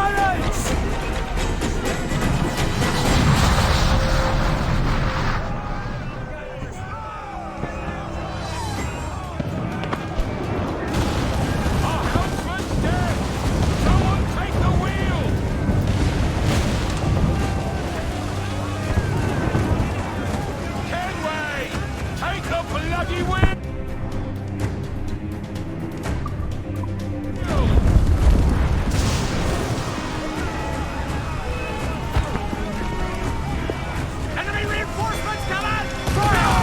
Pirates! Our helmsman's dead! Someone take the wheel! Kenway! Take the bloody wheel! Enemy reinforcements coming! Fire!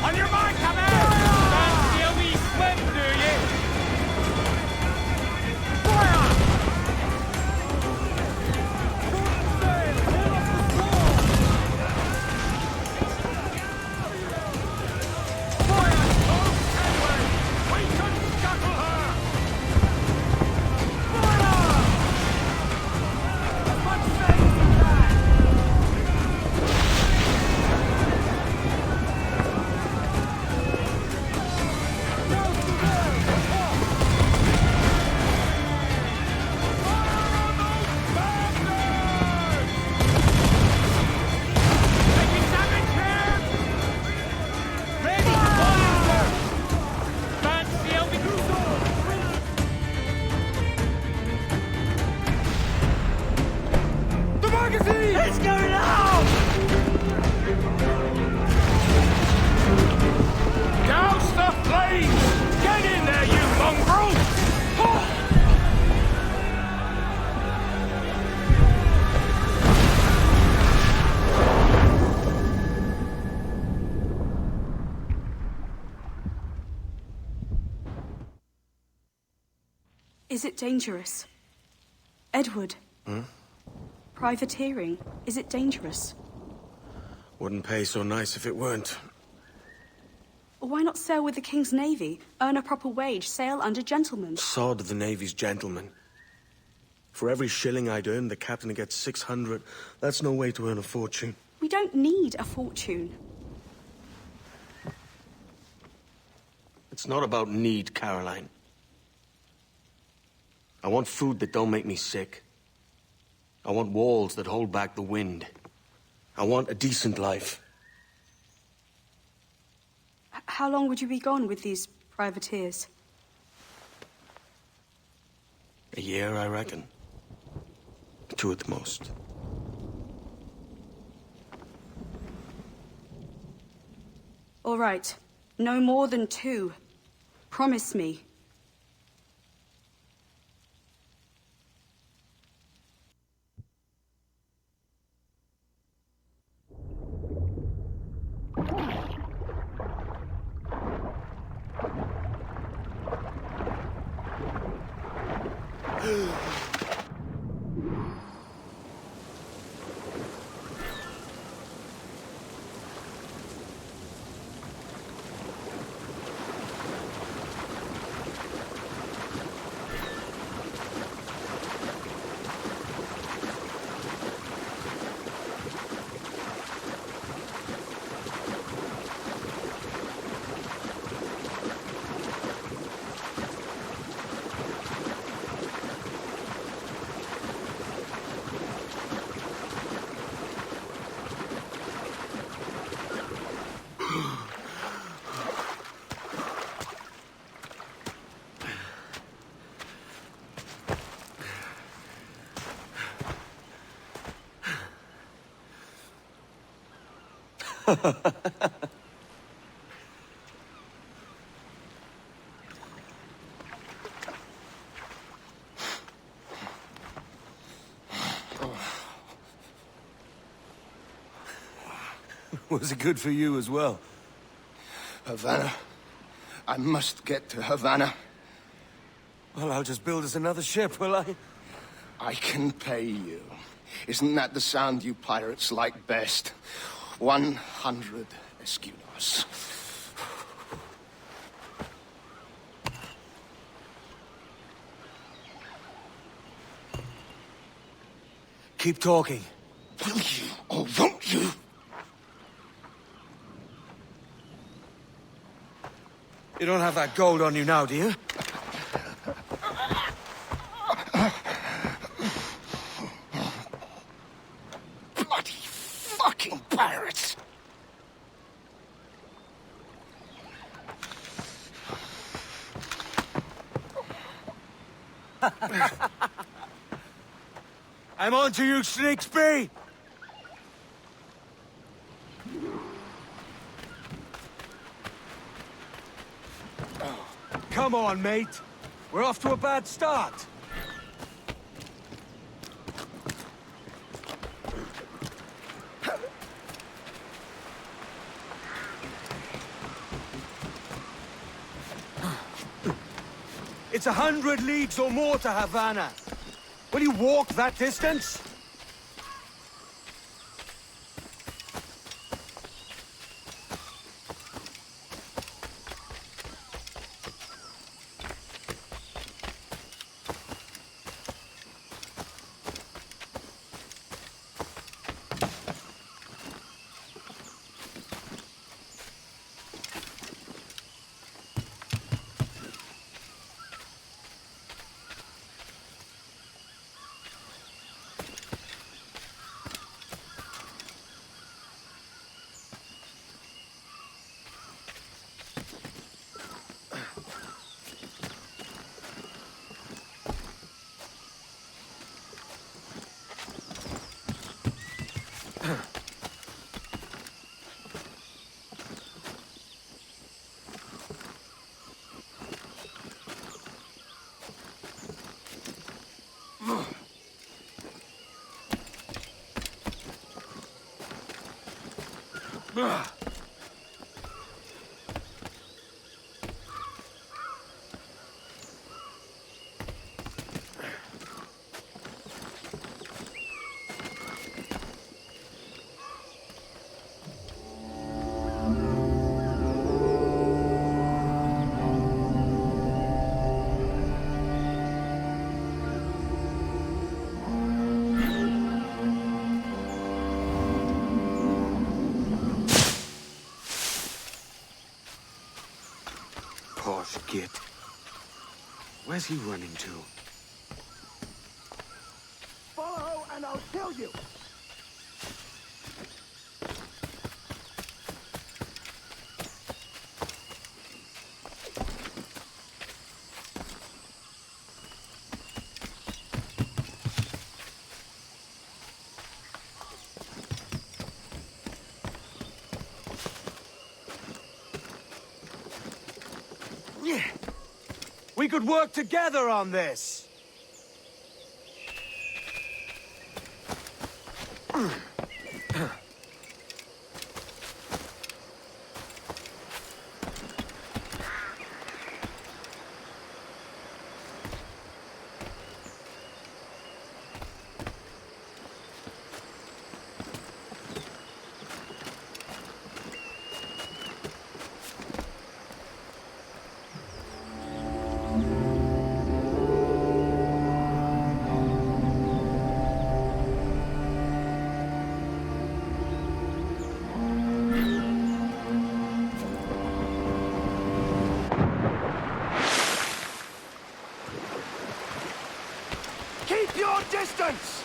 On your mark, coming! Fancy a wee swim, do you? Fire! Fire! Oh, Kenway! We can scuttle her! Fire! As much sail as you can! Taking damage here! Ready! Fire! Fancy a wee The magazine! Let's go now! Douse the flames! Get in there, you mongrel! Is it dangerous? Edward? Privateering, is it dangerous? Wouldn't pay so nice if it weren't. Why not sail with the King's Navy? Earn a proper wage, sail under gentlemen. Sod the Navy's gentlemen. For every shilling I'd earn, the captain gets 600. That's no way to earn a fortune. We don't need a fortune. It's not about need, Caroline. I want food that don't make me sick. I want walls that hold back the wind. I want a decent life. How long would you be gone with these privateers? A year, I reckon. 2 at the most. All right. No more than 2. Promise me. Was it good for you as well? Havana. I must get to Havana. Well, I'll just build us another ship, will I? I can pay you. Isn't that the sound you pirates like best? 100 escudos. Keep talking. Will you or won't you? You don't have that gold on you now, do you? I'm on to you, Snakesby! Come on, mate. We're off to a bad start. It's 100 leagues or more to Havana. Will you walk that distance? Posh git. Where's he running to? Follow and I'll kill you! We could work together on this! Keep your distance!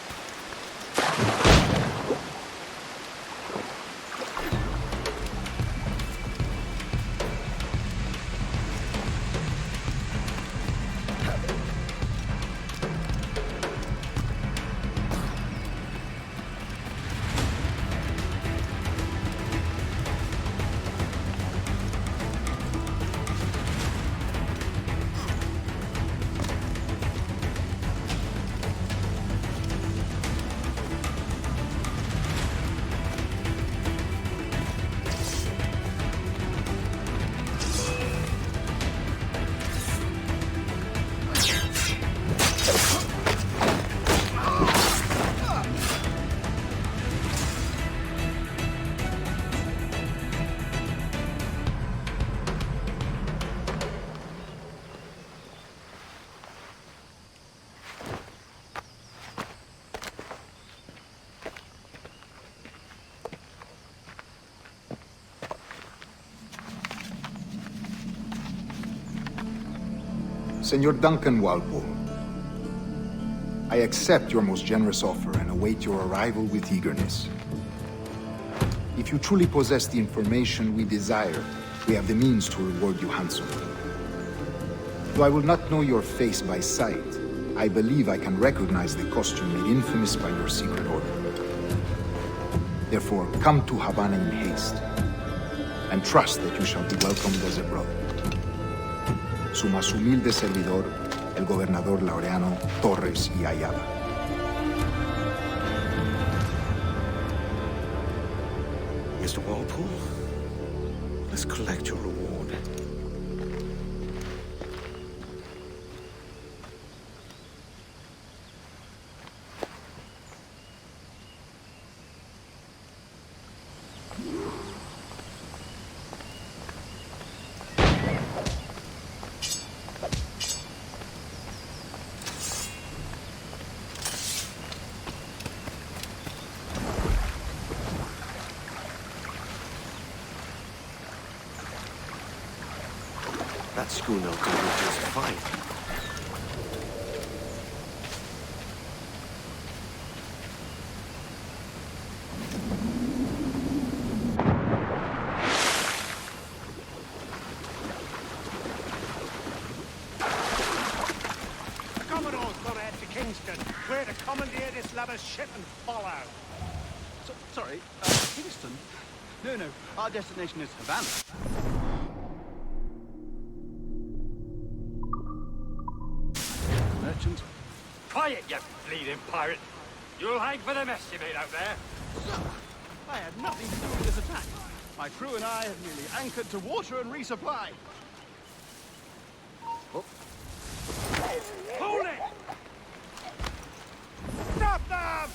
Senor Duncan Walpole, I accept your most generous offer and await your arrival with eagerness. If you truly possess the information we desire, we have the means to reward you handsomely. Though I will not know your face by sight, I believe I can recognize the costume made infamous by your secret order. Therefore, come to Havana in haste, and trust that you shall be welcomed as a brother. Su más humilde servidor, el gobernador Laureano Torres y Ayala. Mr. Walpole, let's collect your reward. That schooner will do just fine. Commodore's gone out to Kingston. We're to commandeer this lover's ship and follow. Sorry, Kingston? No, our destination is Havana. Merchant. Quiet, you bleeding pirate. You'll hang for the mess you made out there. Sir, I had nothing to do with this attack. My crew and I have merely anchored to water and resupply. Hold it! Stop them!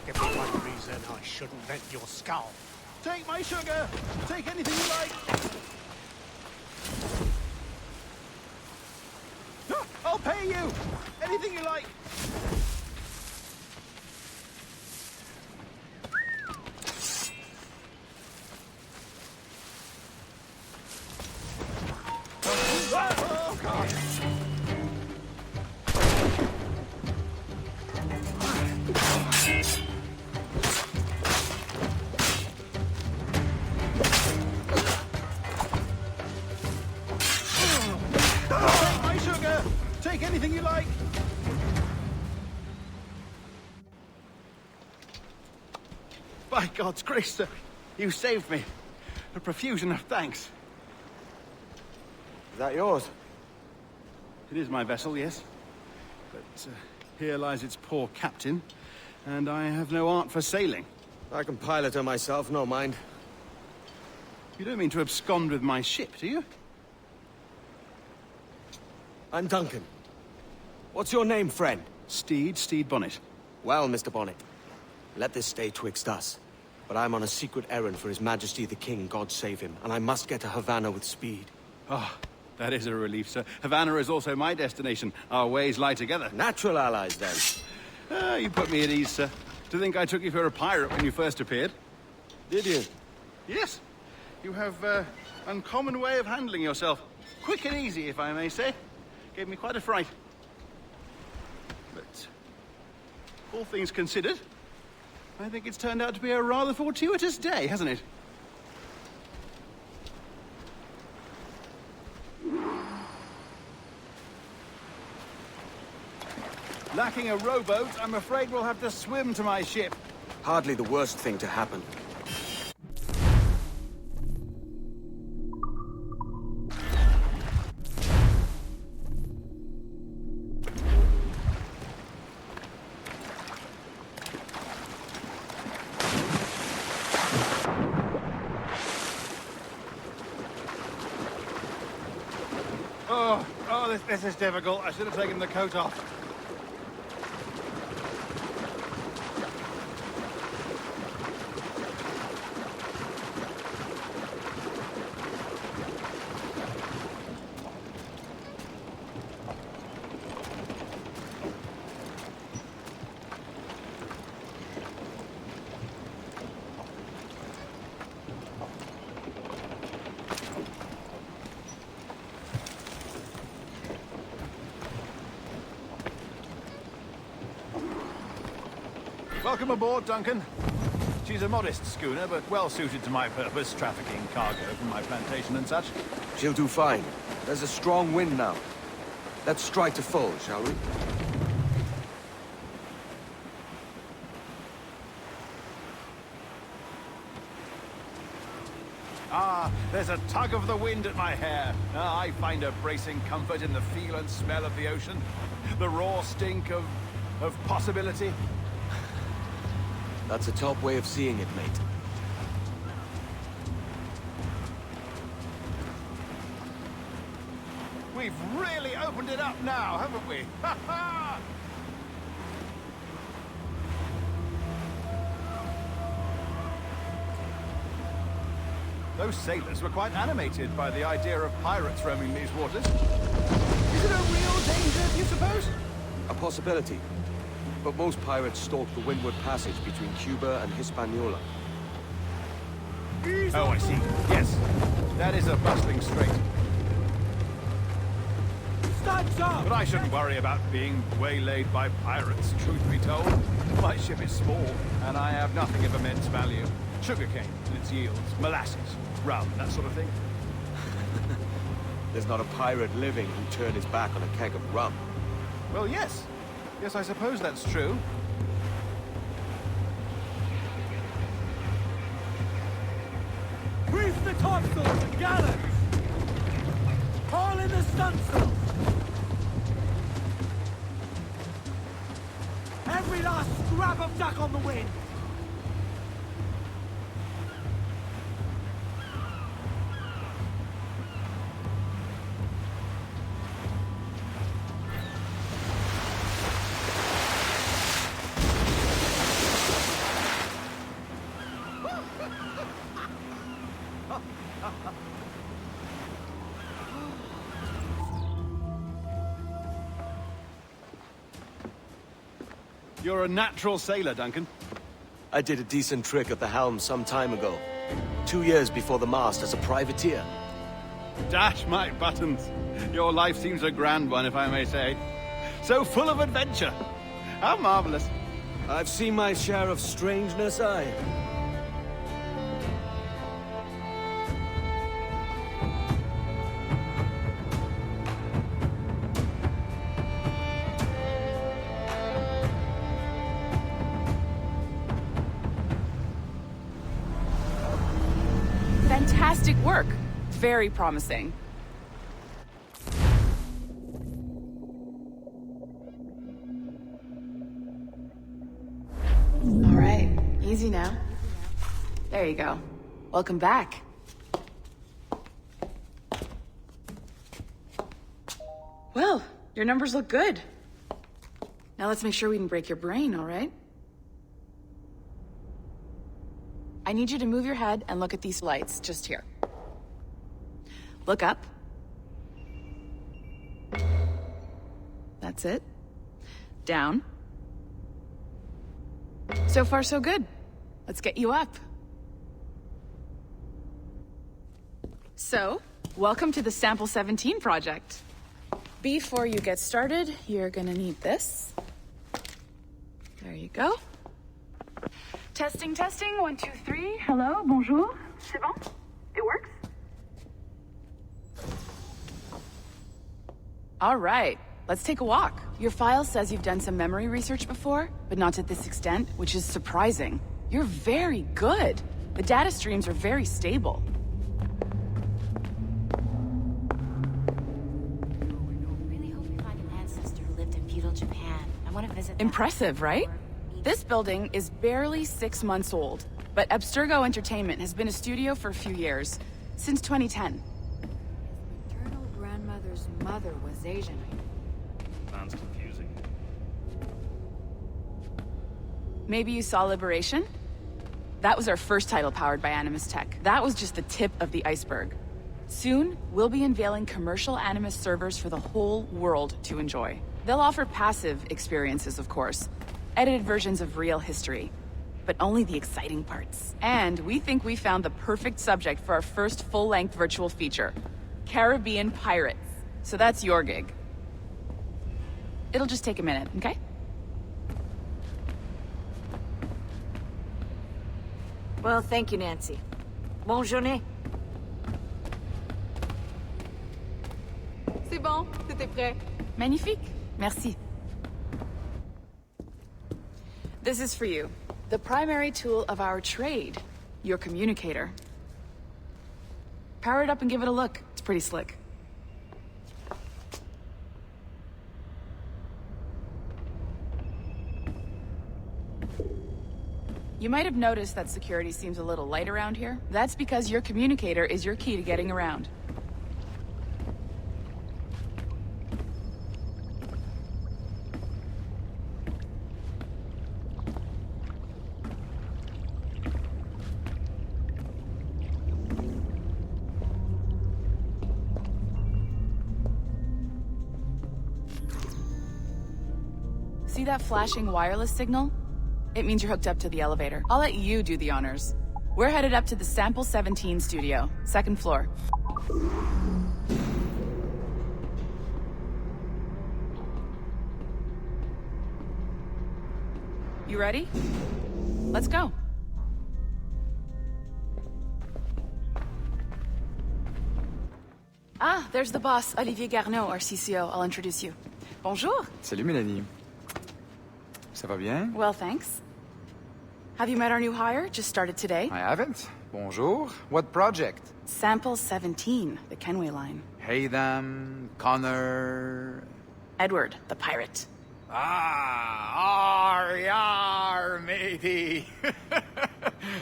Give me one reason I shouldn't vent your skull. Take my sugar! Take anything you like! No, I'll pay you! Anything you like! Oh, God! Take my sugar! Take anything you like! By God's grace, sir, you saved me. A profusion of thanks. Is that yours? It is my vessel, yes. But here lies its poor captain, and I have no art for sailing. I can pilot her myself, no mind. You don't mean to abscond with my ship, do you? I'm Duncan. What's your name, friend? Steed Bonnet. Well, Mr. Bonnet, let this stay twixt us. But I'm on a secret errand for His Majesty the King, God save him, and I must get to Havana with speed. Ah, that is a relief, sir. Havana is also my destination. Our ways lie together. Natural allies, then. You put me at ease, sir. To think I took you for a pirate when you first appeared. Did you? Yes. You have an uncommon way of handling yourself. Quick and easy, if I may say. Gave me quite a fright. But, all things considered, I think it's turned out to be a rather fortuitous day, hasn't it? Lacking a rowboat, I'm afraid we'll have to swim to my ship. Hardly the worst thing to happen. This is difficult. I should have taken the coat off. Welcome aboard, Duncan. She's a modest schooner, but well-suited to my purpose, trafficking cargo from my plantation and such. She'll do fine. There's a strong wind now. Let's strike to full, shall we? Ah, there's a tug of the wind at my hair. Ah, I find a bracing comfort in the feel and smell of the ocean. The raw stink of possibility. That's a top way of seeing it, mate. We've really opened it up now, haven't we? Ha ha! Those sailors were quite animated by the idea of pirates roaming these waters. Is it a real danger, do you suppose? A possibility. But most pirates stalk the windward passage between Cuba and Hispaniola. Oh, I see. Yes. That is a bustling strait. But I shouldn't worry about being waylaid by pirates, truth be told. My ship is small, and I have nothing of immense value. Sugarcane and its yields, molasses, rum, that sort of thing. There's not a pirate living who turned his back on a keg of rum. Well, yes. Yes, I suppose that's true. Grease the topsails and gallows! Haul in the stunsails! Every last scrap of duck on the wind! You're a natural sailor, Duncan. I did a decent trick at the helm some time ago. 2 years before the mast as a privateer. Dash my buttons. Your life seems a grand one, if I may say. So full of adventure. How marvelous. I've seen my share of strangeness, aye. Fantastic work. Very promising. All right, easy now. There you go. Welcome back. Well, your numbers look good. Now let's make sure we can break your brain, all right? I need you to move your head and look at these lights just here. Look up. That's it. Down. So far, so good. Let's get you up. So, welcome to the Sample 17 project. Before you get started, you're gonna need this. There you go. Testing, testing, 1, 2, 3. Hello, bonjour. C'est bon? It works? All right, let's take a walk. Your file says you've done some memory research before, but not to this extent, which is surprising. You're very good. The data streams are very stable. Really hope we find an ancestor who lived in feudal Japan. I want to visit that. Impressive, right? This building is barely 6 months old, but Abstergo Entertainment has been a studio for a few years, since 2010. His maternal grandmother's mother was Asian. Sounds confusing. Maybe you saw Liberation? That was our first title powered by Animus Tech. That was just the tip of the iceberg. Soon, we'll be unveiling commercial Animus servers for the whole world to enjoy. They'll offer passive experiences, of course, edited versions of real history, but only the exciting parts. And we think we found the perfect subject for our first full-length virtual feature, Caribbean Pirates. So that's your gig. It'll just take a minute, okay? Well, thank you, Nancy. Bonne journée. C'est bon, tout est prêt. Magnifique. Merci. This is for you. The primary tool of our trade. Your communicator. Power it up and give it a look. It's pretty slick. You might have noticed that security seems a little light around here. That's because your communicator is your key to getting around. See that flashing wireless signal? It means you're hooked up to the elevator. I'll let you do the honors. We're headed up to the Sample 17 studio, 2nd floor. You ready? Let's go. Ah, there's the boss, Olivier Garneau, our CCO. I'll introduce you. Bonjour. Salut, Mélanie. Ça va bien? Well, thanks. Have you met our new hire? Just started today. I haven't. Bonjour. What project? Sample 17, the Kenway line. Haytham, Connor... Edward, the pirate. Ah, yar, matey.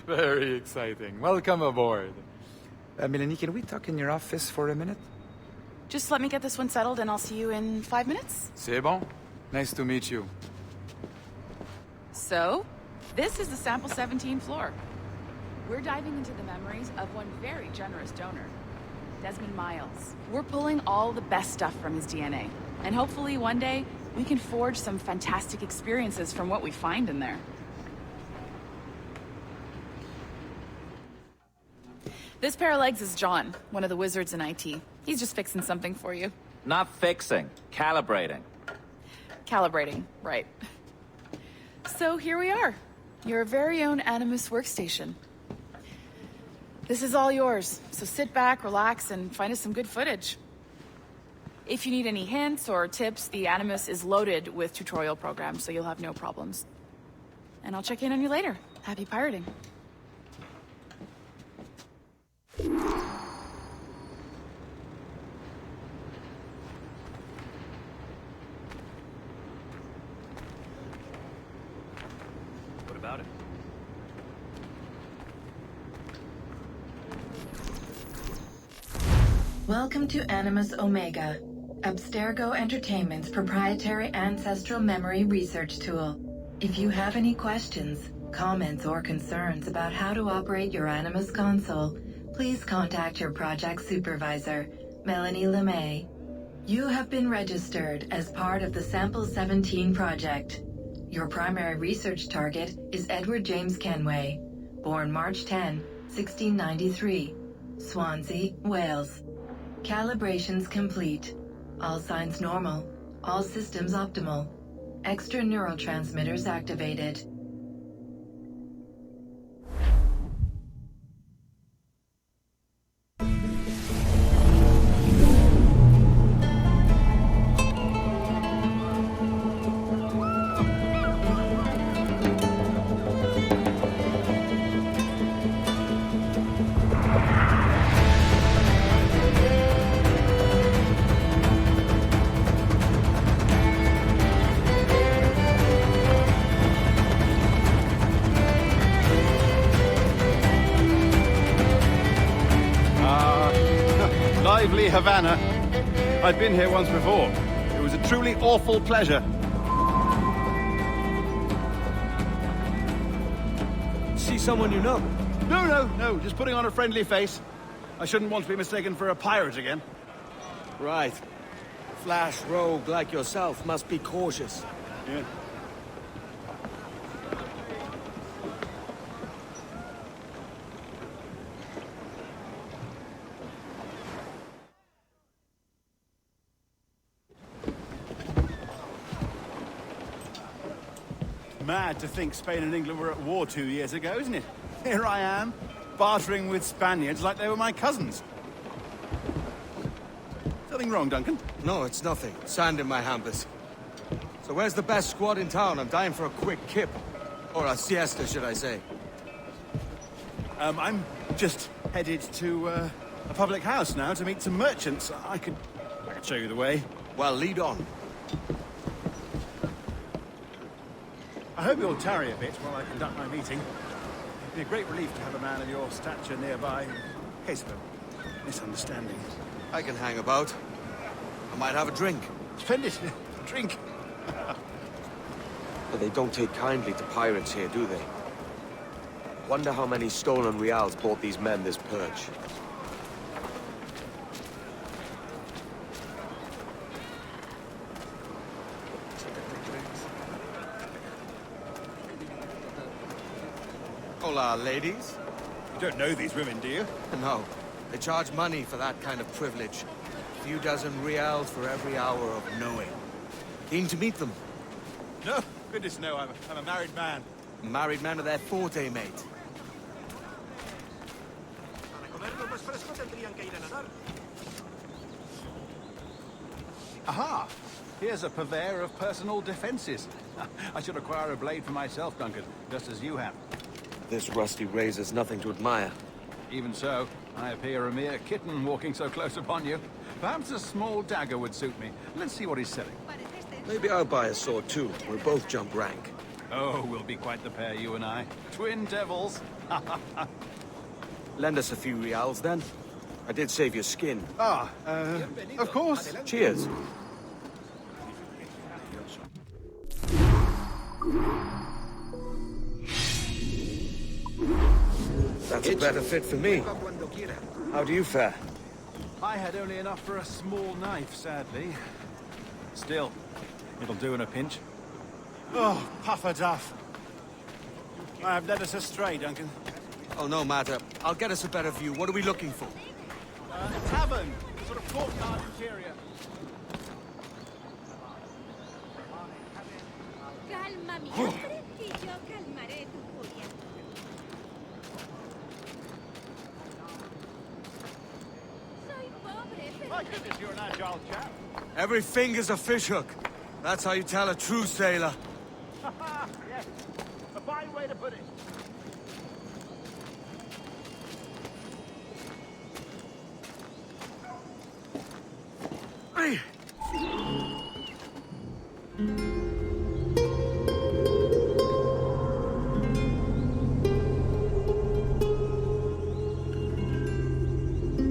Very exciting. Welcome aboard. Mélanie, can we talk in your office for a minute? Just let me get this one settled and I'll see you in 5 minutes. C'est bon. Nice to meet you. So, this is the Sample 17 floor. We're diving into the memories of one very generous donor, Desmond Miles. We're pulling all the best stuff from his DNA. And hopefully one day, we can forge some fantastic experiences from what we find in there. This pair of legs is John, one of the wizards in IT. He's just fixing something for you. Not fixing, calibrating. Calibrating, right. So here we are, your very own Animus workstation. This is all yours, so sit back, relax, and find us some good footage. If you need any hints or tips, the Animus is loaded with tutorial programs, so you'll have no problems. And I'll check in on you later. Happy pirating. What about it? Welcome to Animus Omega, Abstergo Entertainment's proprietary ancestral memory research tool. If you have any questions, comments, or concerns about how to operate your Animus console, please contact your project supervisor, Melanie LeMay. You have been registered as part of the Sample 17 project. Your primary research target is Edward James Kenway, born March 10, 1693, Swansea, Wales. Calibrations complete. All signs normal. All systems optimal. Extra neurotransmitters activated. Lively Havana. I've been here once before. It was a truly awful pleasure. See someone you know? No, just putting on a friendly face. I shouldn't want to be mistaken for a pirate again. Right. Flash rogue like yourself must be cautious. Yeah. Mad to think Spain and England were at war 2 years ago, isn't it? here I am, bartering with Spaniards like they were my cousins. Something wrong, Duncan? No, it's nothing. Sand in my hampers. So where's the best squad in town? I'm dying for a quick kip. Or a siesta, should I say. I'm just headed to a public house now to meet some merchants. I could show you the way. Well, lead on. I hope you'll tarry a bit while I conduct my meeting. It'd be a great relief to have a man of your stature nearby in case of a misunderstanding. I can hang about. I might have a drink. Splendid. Drink. But they don't take kindly to pirates here, do they? Wonder how many stolen reals bought these men this perch. Hola, ladies. You don't know these women, do you? No. They charge money for that kind of privilege. A few dozen reals for every hour of knowing. Keen to meet them? No, goodness no, I'm a married man. Married men are their forte, mate. Aha! Here's a purveyor of personal defenses. I should acquire a blade for myself, Duncan, just as you have. This rusty razor's nothing to admire. Even so, I appear a mere kitten walking so close upon you. Perhaps a small dagger would suit me. Let's see what he's selling. Maybe I'll buy a sword too. We'll both jump rank. Oh, we'll be quite the pair, you and I. Twin devils. Lend us a few reals, then. I did save your skin. Of course. Cheers. That's a better fit for me. How do you fare? I had only enough for a small knife, sadly. Still, it'll do in a pinch. Oh, puffer duff. I have led us astray, Duncan. Oh, no matter. I'll get us a better view. What are we looking for? A tavern, sort of courtyard interior. My goodness, you're an agile chap. Every finger's a fishhook. That's how you tell a true sailor. Yes, a fine way to put it. Hey.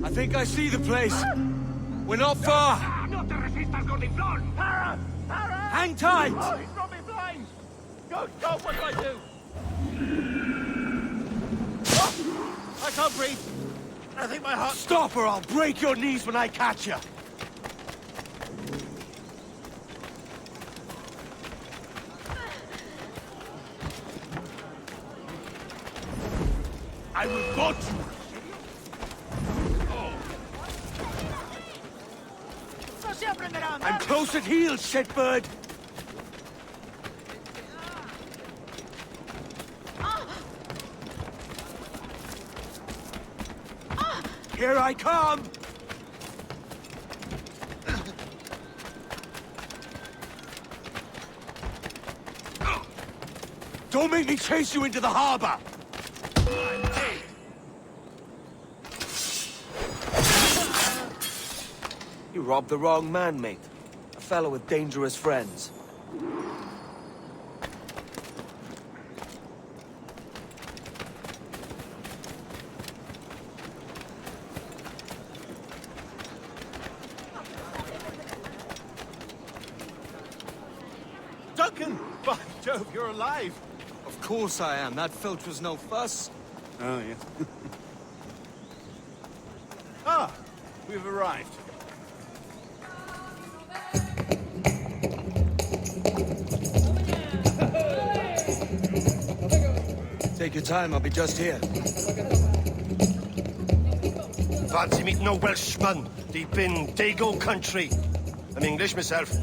I think I see the place. We're not far. Hang tight! Oh, he's got me blind! Go, what do I do? Oh, I can't breathe. I think my heart... Stop or I'll break your knees when I catch you. I will got you. I'm close at heel, shitbird. Here I come! Don't make me chase you into the harbor! You robbed the wrong man, mate. A fellow with dangerous friends. Duncan! By Jove, you're alive! Of course I am. That filch was no fuss. Oh, yes. Ah! We've arrived. Take your time, I'll be just here. Fancy meeting no Welshman deep in Dago country. I'm English myself.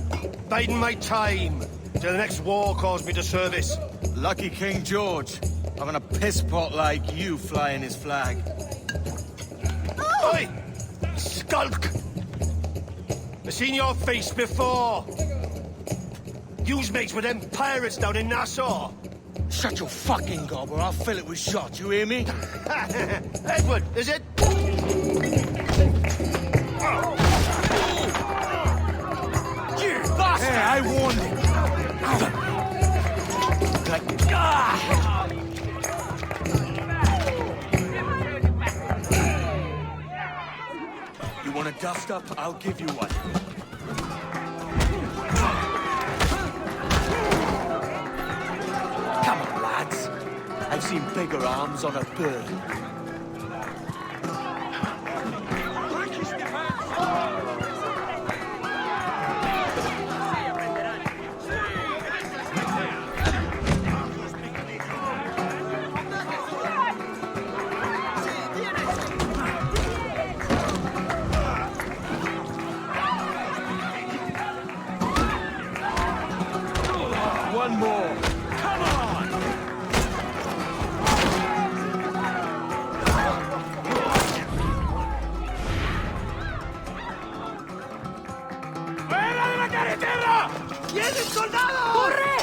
Biding my time till the next war calls me to service. Lucky King George. Having a piss pot like you flying his flag. Oi! Skulk! I've seen your face before. You's mates with them pirates down in Nassau. Shut your fucking gob or I'll fill it with shot, you hear me? Edward, is it? You bastard! Hey, I warned him. You want a dust up? I'll give you one. Come on, lads. I've seen bigger arms on a bird. One more. Come on! ¡Fuera de la carretera! ¡Vienen soldados! ¡Corre!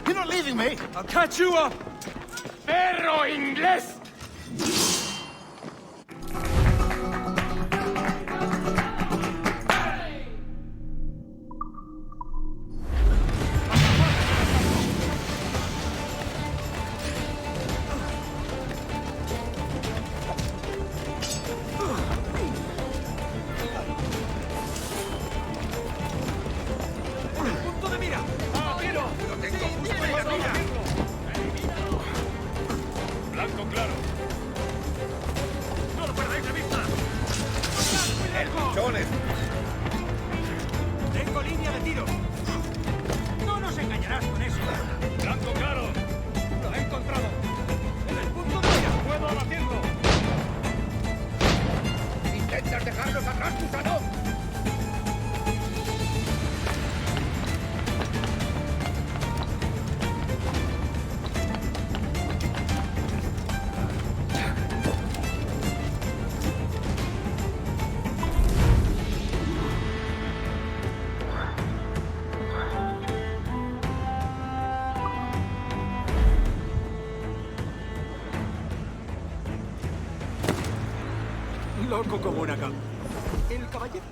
You're not leaving me. I'll catch you up! ¡Perro inglés! ¡Punto de mira! ¡Ah, tiro! ¡Lo tengo justo en la mira! Blanco claro. ¡No lo perdáis de vista! ¡El pichones! Tengo línea de tiro. No nos engañarás con eso. ¡Blanco claro! Lo he encontrado. En el punto de mira. ¡Puedo abatirlo! ¿Intentas dejarnos atrás, gusano? Loco como una cabra. El caballero.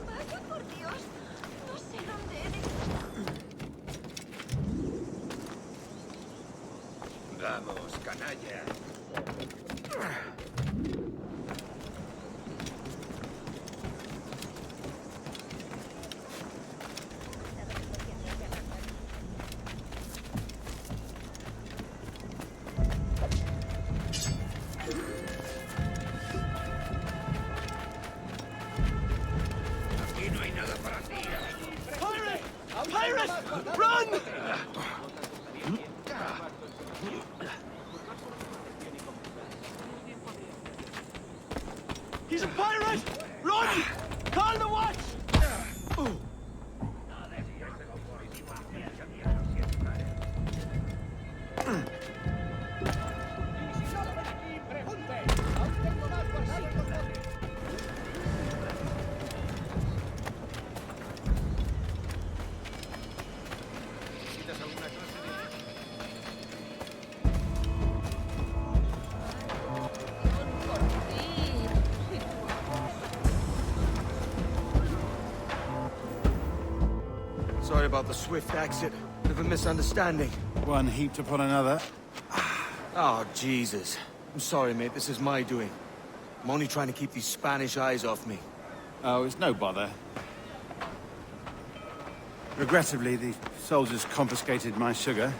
Vaya por Dios. No sé dónde he de... Vamos, canalla. Aquí no hay nada para ti. Pirate! Pirate! Run! He's a pirate! Run! Call the watch! Sorry about the swift exit. Bit of a misunderstanding. One heaped upon another. Oh, Jesus. I'm sorry, mate. This is my doing. I'm only trying to keep these Spanish eyes off me. Oh, it's no bother. Regrettably, the soldiers confiscated my sugar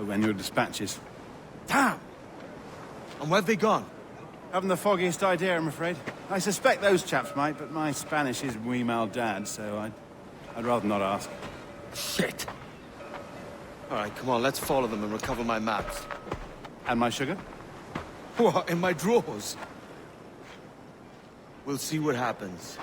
when your dispatches. Damn! And where've they gone? Haven't the foggiest idea, I'm afraid. I suspect those chaps might, but my Spanish is muy mal dad, so I'd rather not ask. Shit! All right, come on, let's follow them and recover my maps. And my sugar? What, in my drawers? We'll see what happens.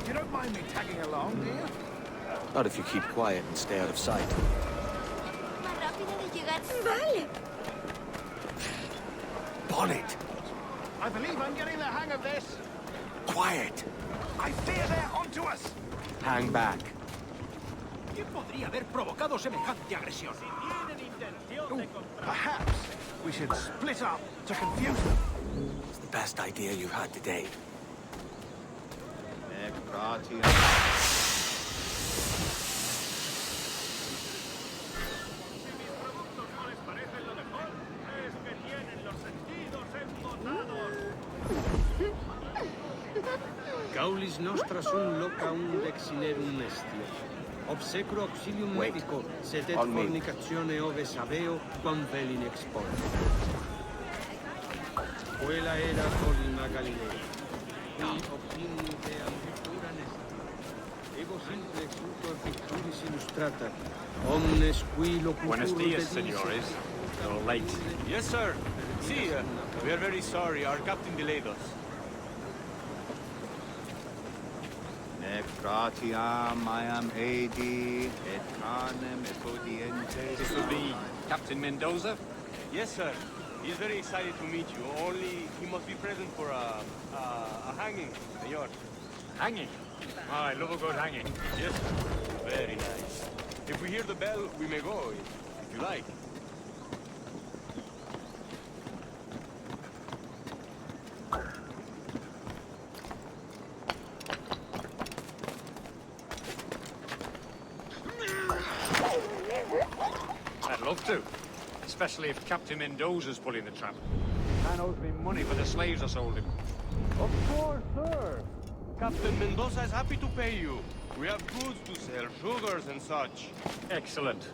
You don't mind me tagging along, do you? Not if you keep quiet and stay out of sight. Más rápido de llegar. Vale. Bonnet! I believe I'm getting the hang of this. Quiet! I fear they're onto us. Hang back. ¿Quién podría haber provocado semejante agresión? Perhaps we should split up to confuse them. It's the best idea you had today. Caulis nostra sunt loca un dexinerum estia. Obsecro auxilium medico, sed et fornicatione ove sabeo, quam velin exporta. Quella era colima Galilea. Qui obtinite ambitura nesta. Ego simple exutor picturis illustrata. Omnes qui locutur Buenos dias, dedice. senores. You're late. Yes, sir. See, we are very sorry. Our captain delayed us. Gratiam iam edi et canem effodientes. This will be Captain Mendoza? Yes, sir. He's very excited to meet you. Only he must be present for a hanging, senor. Hanging? Oh, I love a good hanging. Yes, sir. Very nice. If we hear the bell, we may go, if you like. I'd love to. Especially if Captain Mendoza's pulling the trap. Man owes me money for the slaves I sold him. Of course, sir. Captain Mendoza is happy to pay you. We have goods to sell, sugars and such. Excellent.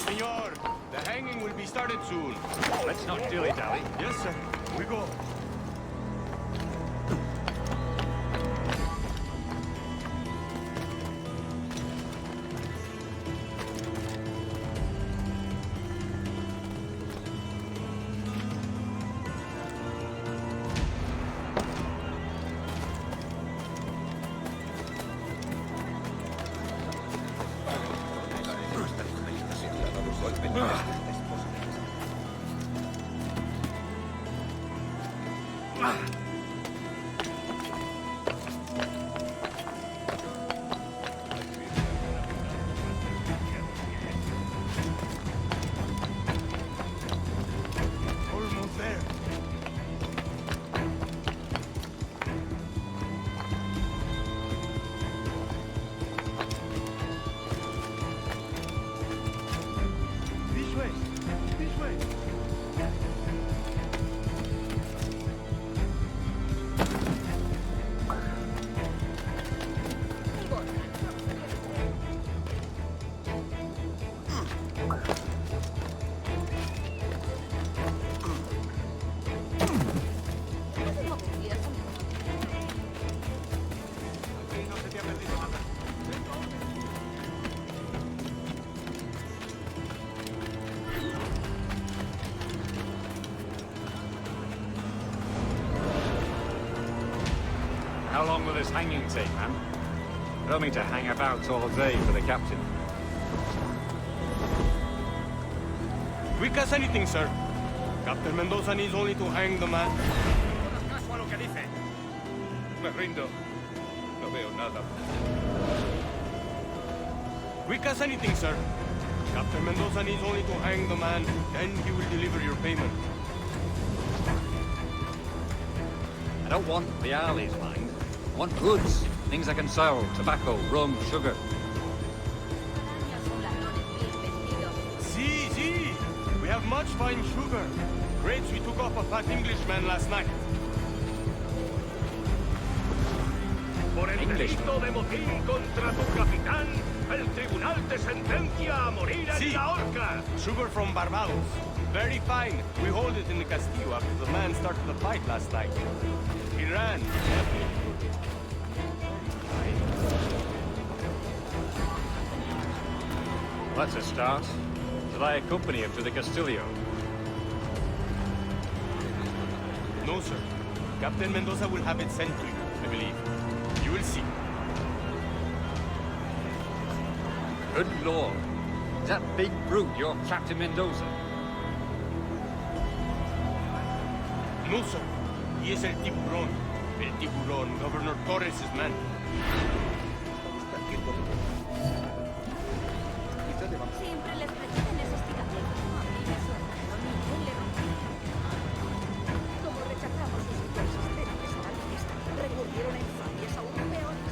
Senor, the hanging will be started soon. Let's not dilly-dally. Yes, sir. We go. Almost there. This way. This way. How long will this hanging take, man? I don't mean to hang about all day for the captain. Quick as anything, sir. Captain Mendoza needs only to hang the man. Caso a lo que dice. Me rindo. No veo nada. Quick as anything, sir. Captain Mendoza needs only to hang the man, then he will deliver your payment. I don't want the alleys, mind. I want goods. Things I can sell. Tobacco, rum, sugar. much fine sugar. Grapes we took off a fat Englishman last night. Por el delito de motín contra tu capitán, el tribunal te sentencia a morir en la horca. Sugar from Barbados. Very fine. We hold it in the Castillo after the man started the fight last night. He ran. That's a start. Shall I accompany him to the Castillo? No, sir. Captain Mendoza will have it sent to you, I believe. You will see. Good lord. Is that big brute your Captain Mendoza? No, sir. He is el tiburón. El tiburón, Governor Torres' man. Siempre les pretenden investigación. A mí me suena, pero ningún le rompe. Como rechazamos sus inconsistencias analistas, recurrieron a infamias aún peores.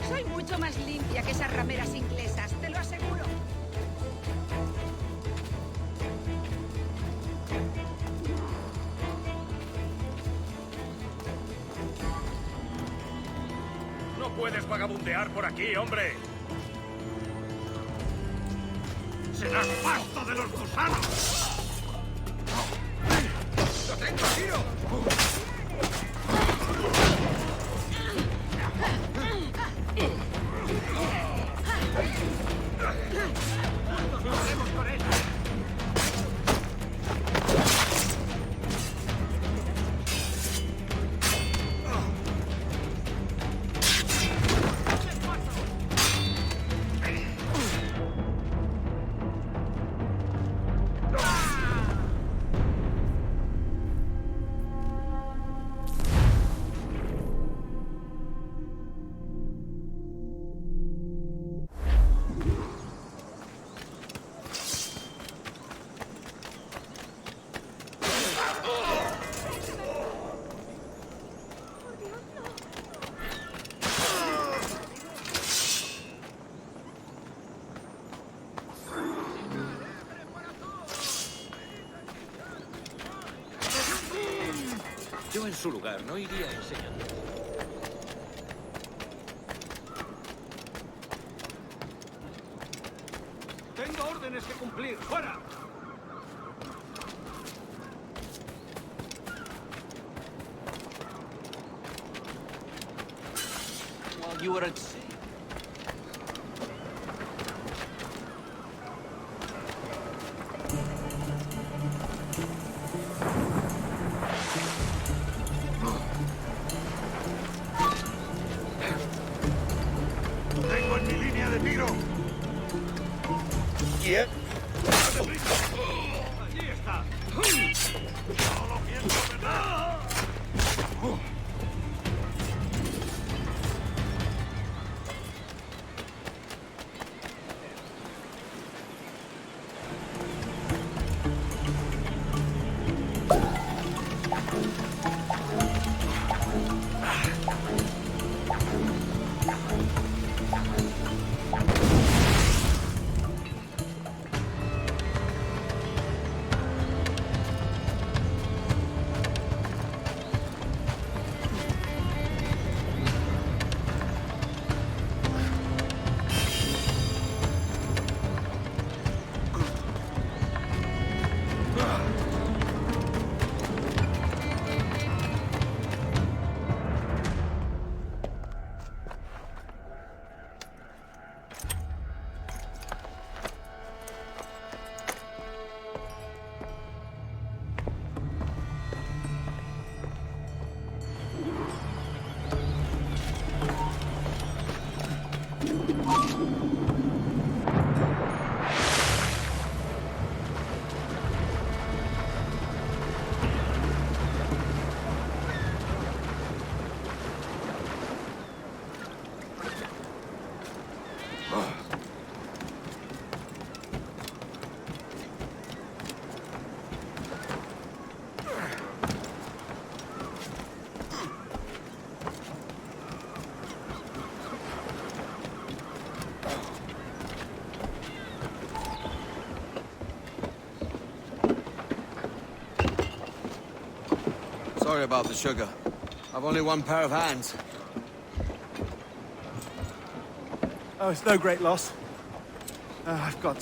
Soy mucho más limpia que esas rameras inglesas, te lo aseguro. No puedes vagabundear por aquí, hombre. ¡Serás pasto de los gusanos! ¡Lo tengo a tiro! ¡Podemos con él! Yo en su lugar no iría enseñando. Tengo órdenes que cumplir. ¡Fuera! While you were at sea. ¡Tengo en mi línea de tiro! ¿Quién? ¡Allí está! ¡Solo pienso de nada! Sorry about the sugar. I've only one pair of hands. Oh, it's no great loss. I've got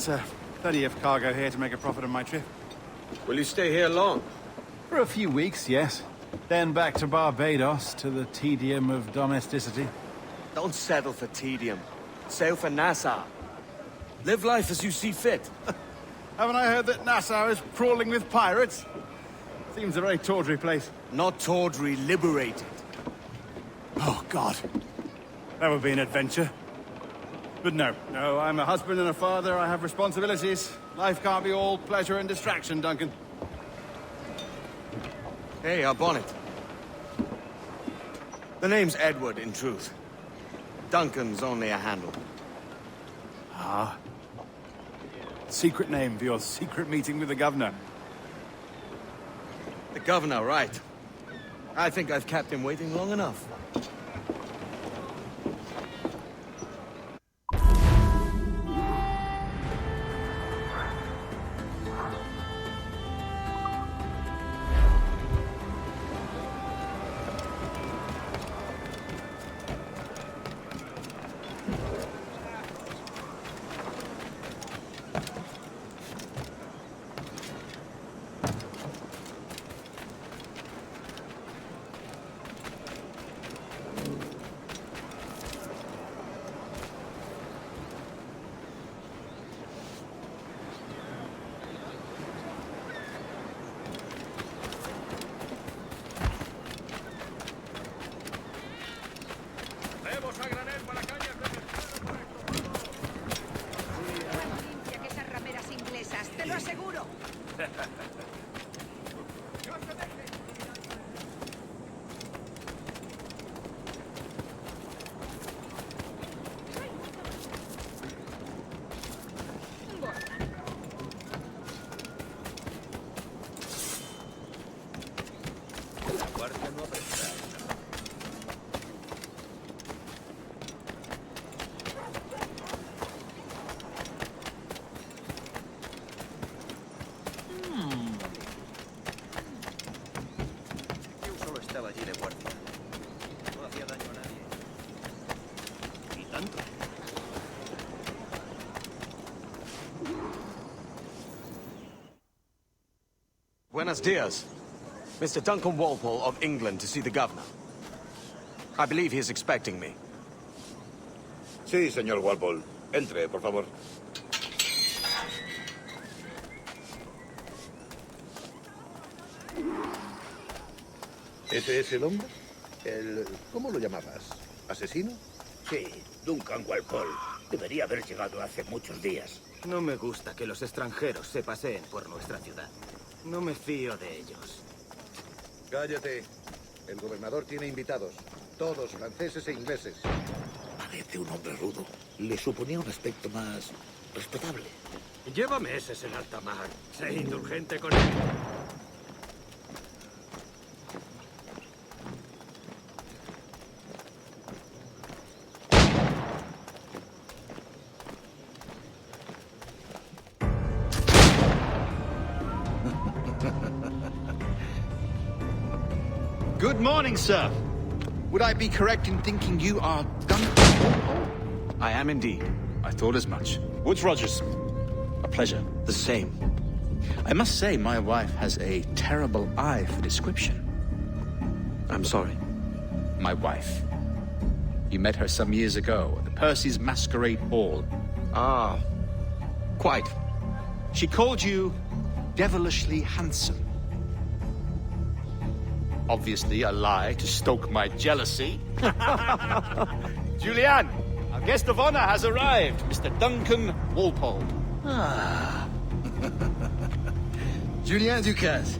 plenty of cargo here to make a profit on my trip. Will you stay here long? For a few weeks, yes. Then back to Barbados, to the tedium of domesticity. Don't settle for tedium. Sail for Nassau. Live life as you see fit. Haven't I heard that Nassau is crawling with pirates? Seems a very tawdry place. Not tawdry, liberated. Oh, God. That would be an adventure. But no, I'm a husband and a father. I have responsibilities. Life can't be all pleasure and distraction, Duncan. Hey, our bonnet. The name's Edward, in truth. Duncan's only a handle. Ah. Secret name for your secret meeting with the governor. The governor, right. I think I've kept him waiting long enough. Limpia que esas rameras inglesas, te lo aseguro. Allí de guardia. No hacía daño a nadie. Ni tanto. Buenos dias. Mr. Duncan Walpole of England to see the governor. I believe he is expecting me. Sí, señor Walpole. Entre, por favor. ¿Ese es el hombre? ¿Cómo lo llamabas? ¿Asesino? Sí, Duncan Walpole. Debería haber llegado hace muchos días. No me gusta que los extranjeros se paseen por nuestra ciudad. No me fío de ellos. Cállate. El gobernador tiene invitados. Todos franceses e ingleses. Parece un hombre rudo. Le suponía un aspecto más respetable. Lleva meses en alta mar. Sé indulgente con él. Good morning, sir. Would I be correct in thinking you are Duncan? I am indeed. I thought as much. Woods Rogers. A pleasure. The same. I must say, my wife has a terrible eye for description. I'm sorry. My wife. You met her some years ago at the Percy's Masquerade Ball. Ah, quite. She called you devilishly handsome. Obviously a lie to stoke my jealousy. Julianne, our guest of honor has arrived, Mr. Duncan Walpole. Ah. Julien Ducasse.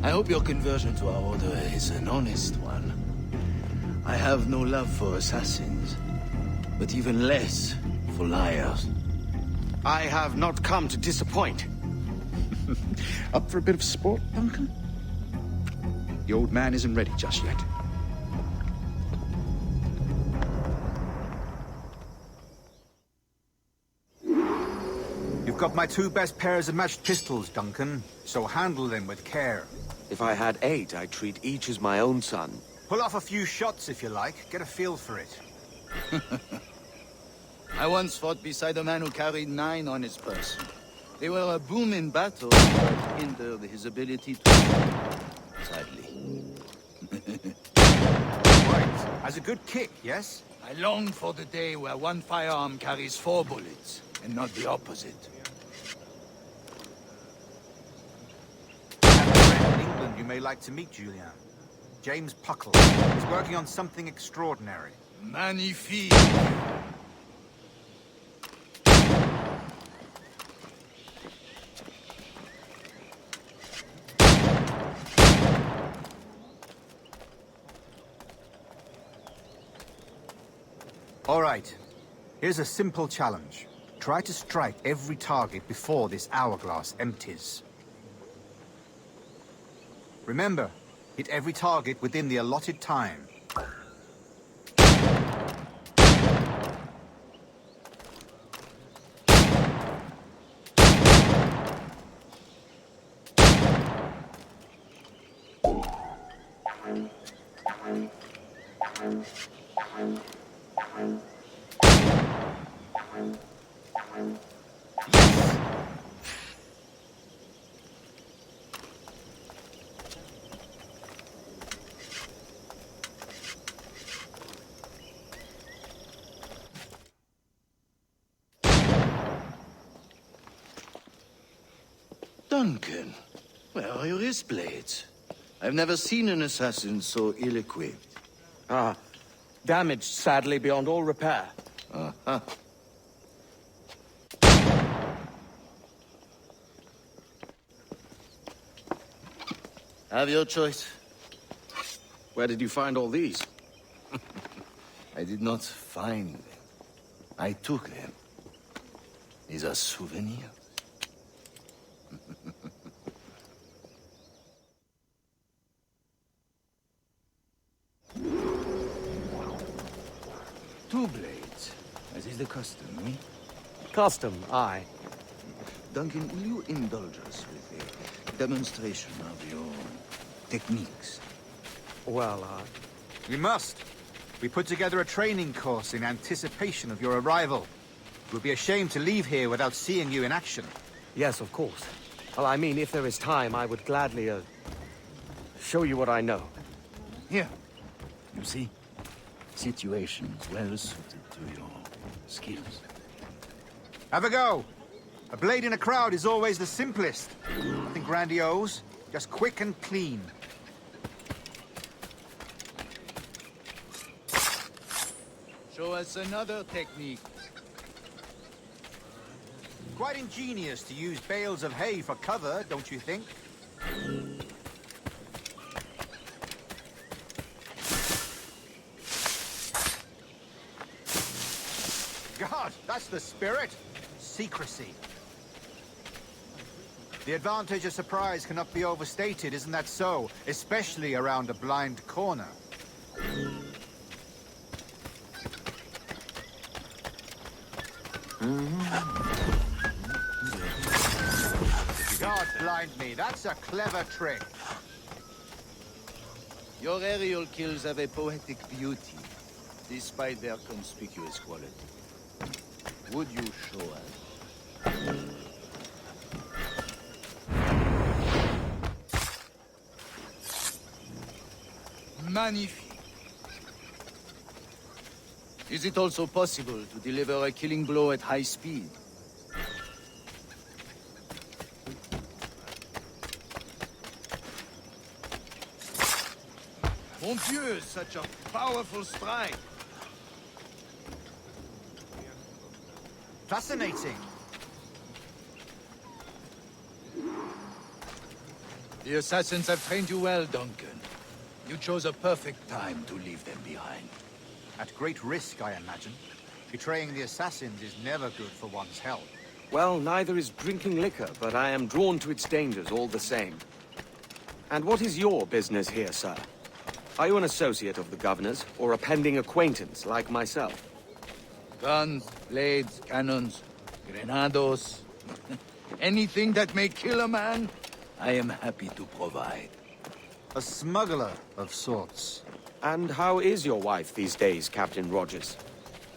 I hope your conversion to our order is an honest one. I have no love for assassins, but even less for liars. I have not come to disappoint. Up for a bit of sport, Duncan? The old man isn't ready just yet. You've got my two best pairs of matched pistols, Duncan, so handle them with care. If I had 8, I'd treat each as my own son. Pull off a few shots if you like. Get a feel for it. I once fought beside a man who carried 9 on his person. They were a boom in battle, but hindered his ability to shoot, sadly. Right. Has a good kick, yes? I long for the day where one firearm carries 4 bullets, and not the opposite. I have a friend in England you may like to meet, Julien. James Puckle. He's working on something extraordinary. Magnifique! All right. Here's a simple challenge. Try to strike every target before this hourglass empties. Remember, hit every target within the allotted time. Duncan, where are your wrist blades? I've never seen an assassin so ill-equipped. Ah, damaged sadly beyond all repair. Uh-huh. Have your choice. Where did you find all these? I did not find them. I took them. These are souvenirs. Two blades, as is the custom, eh? Custom, aye. Duncan, will you indulge us with a demonstration of your techniques? Well, You must. We put together a training course in anticipation of your arrival. It would be a shame to leave here without seeing you in action. Yes, of course. Well, I mean, if there is time, I would gladly, show you what I know. Here. You see? Situations well suited to your skills. Have a go. A blade in a crowd is always the simplest. Nothing grandiose, just quick and clean. Show us another technique. Quite ingenious to use bales of hay for cover, don't you think? God, that's the spirit. Secrecy. The advantage of surprise cannot be overstated, isn't that so? Especially around a blind corner. God blind me, that's a clever trick. Your aerial kills have a poetic beauty, despite their conspicuous quality. Would you show us? Magnifique. Is it also possible to deliver a killing blow at high speed? Mon Dieu, such a powerful strike! Fascinating. The assassins have trained you well, Duncan. You chose a perfect time to leave them behind. At great risk, I imagine. Betraying the assassins is never good for one's health. Well, neither is drinking liquor, but I am drawn to its dangers all the same. And what is your business here, sir? Are you an associate of the governor's, or a pending acquaintance like myself? Guns, blades, cannons, grenados. Anything that may kill a man, I am happy to provide. A smuggler of sorts. And how is your wife these days, Captain Rogers?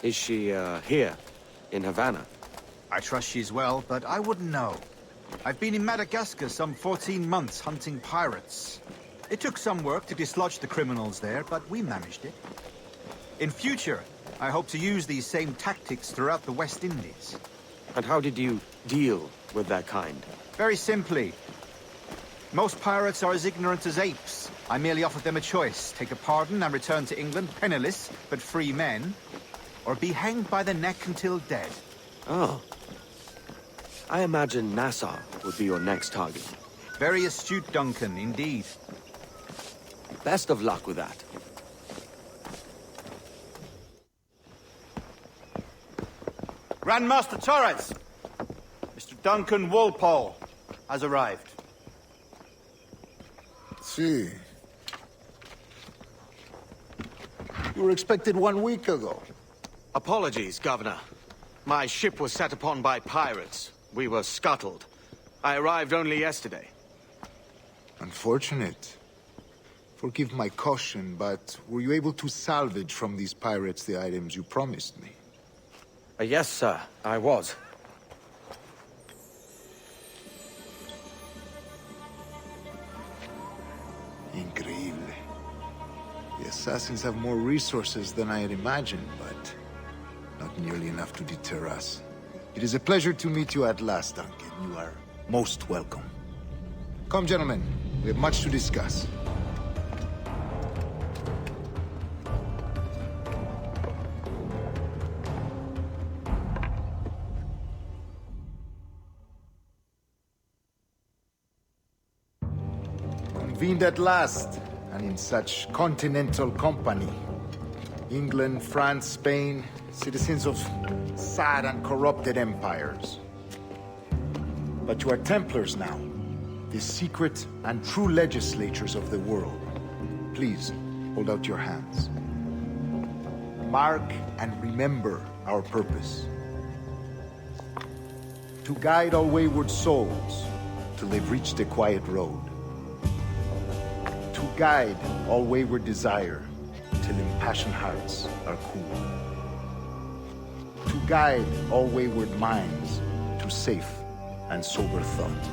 Is she, here, in Havana? I trust she's well, but I wouldn't know. I've been in Madagascar some 14 months hunting pirates. It took some work to dislodge the criminals there, but we managed it. In future, I hope to use these same tactics throughout the West Indies. And how did you deal with that kind? Very simply. Most pirates are as ignorant as apes. I merely offered them a choice. Take a pardon and return to England penniless, but free men. Or be hanged by the neck until dead. Oh. I imagine Nassau would be your next target. Very astute, Duncan, indeed. Best of luck with that. Grandmaster Torres! Mr. Duncan Walpole has arrived. See. You were expected 1 week ago. Apologies, Governor. My ship was set upon by pirates. We were scuttled. I arrived only yesterday. Unfortunate. Forgive my caution, but were you able to salvage from these pirates the items you promised me? Yes, sir, I was. Increíble. The assassins have more resources than I had imagined, but not nearly enough to deter us. It is a pleasure to meet you at last, Duncan. You are most welcome. Come, gentlemen. We have much to discuss. Convened at last, and in such continental company. England, France, Spain, citizens of sad and corrupted empires. But you are Templars now, the secret and true legislators of the world. Please, hold out your hands. Mark and remember our purpose. To guide all wayward souls till they've reached the quiet road. To guide all wayward desire till impassioned hearts are cool. To guide all wayward minds to safe and sober thought.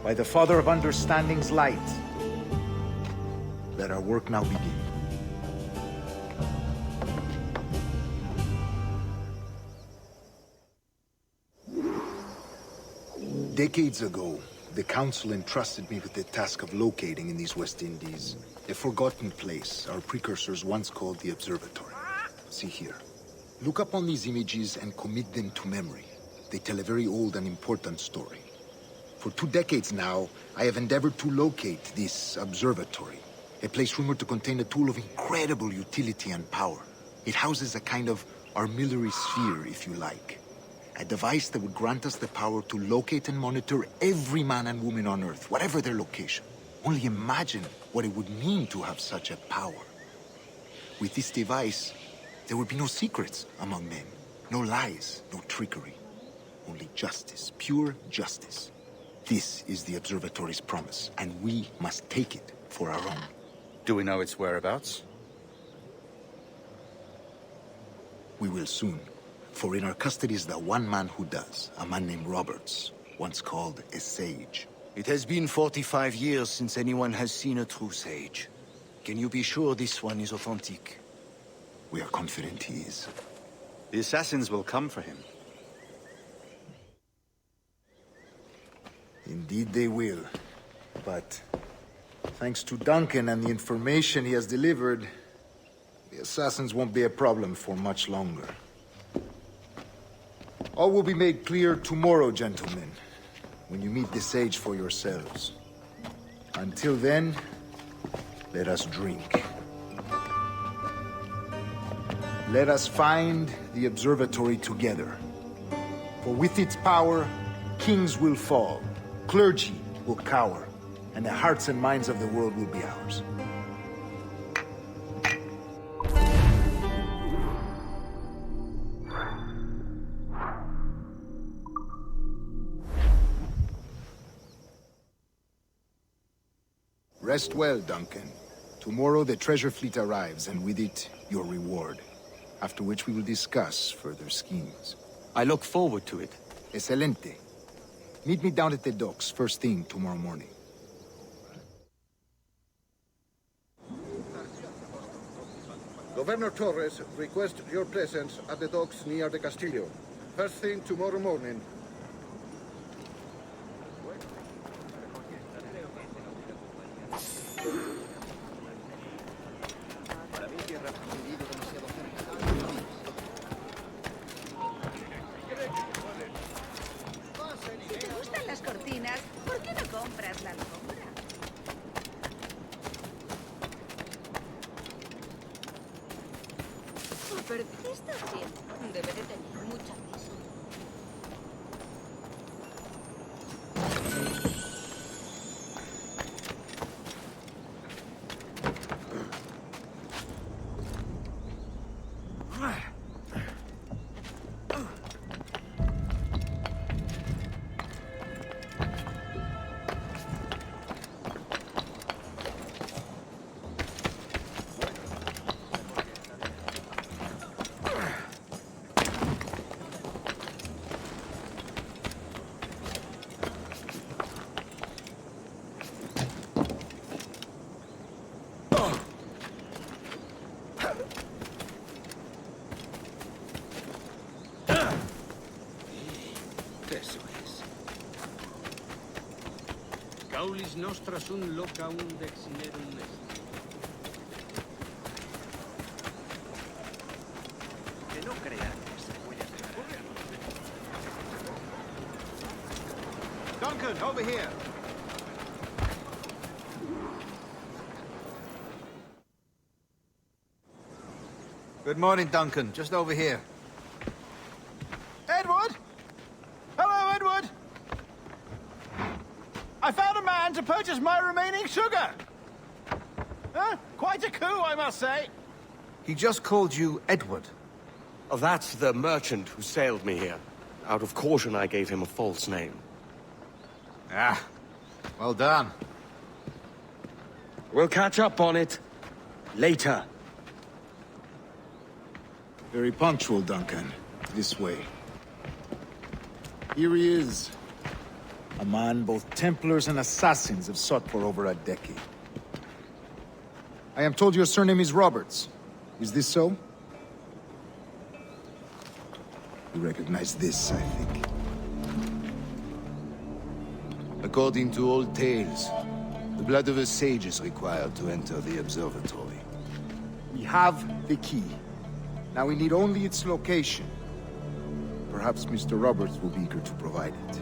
By the Father of Understanding's light, let our work now begin. Decades ago, the Council entrusted me with the task of locating in these West Indies a forgotten place our precursors once called the Observatory. See here. Look upon these images and commit them to memory. They tell a very old and important story. For 2 decades now, I have endeavored to locate this observatory, a place rumored to contain a tool of incredible utility and power. It houses a kind of armillary sphere, if you like. A device that would grant us the power to locate and monitor every man and woman on Earth, whatever their location. Only imagine what it would mean to have such a power. With this device, there would be no secrets among men, no lies, no trickery. Only justice, pure justice. This is the Observatory's promise, and we must take it for our own. Do we know its whereabouts? We will soon. For in our custody is the one man who does, a man named Roberts, once called a sage. It has been 45 years since anyone has seen a true sage. Can you be sure this one is authentic? We are confident he is. The assassins will come for him. Indeed they will. But thanks to Duncan and the information he has delivered, the assassins won't be a problem for much longer. All will be made clear tomorrow, gentlemen, when you meet the sage for yourselves. Until then, let us drink. Let us find the observatory together. For with its power, kings will fall, clergy will cower, and the hearts and minds of the world will be ours. Rest well, Duncan. Tomorrow the treasure fleet arrives, and with it, your reward. After which we will discuss further schemes. I look forward to it. Excelente. Meet me down at the docks first thing tomorrow morning. Governor Torres requests your presence at the docks near the Castillo. First thing tomorrow morning. Si te gustan las cortinas, ¿por qué no compras la alfombra? Pero ¿qué está haciendo? Debe de tener mucha prisa. Caulis nostra sunt loca unde exinerum est. Que no crean que se puede hacer. Duncan, over here. Good morning, Duncan. Just over here. Edward? Hello, Edward! I found a man to purchase my remaining sugar! Huh? Quite a coup, I must say. He just called you Edward. Oh, that's the merchant who sailed me here. Out of caution, I gave him a false name. Ah, well done. We'll catch up on it later. Very punctual, Duncan. This way. Here he is. A man both Templars and Assassins have sought for over a decade. I am told your surname is Roberts. Is this so? You recognize this, I think. According to old tales, the blood of a sage is required to enter the observatory. We have the key. Now we need only its location. Perhaps Mr. Roberts will be eager to provide it.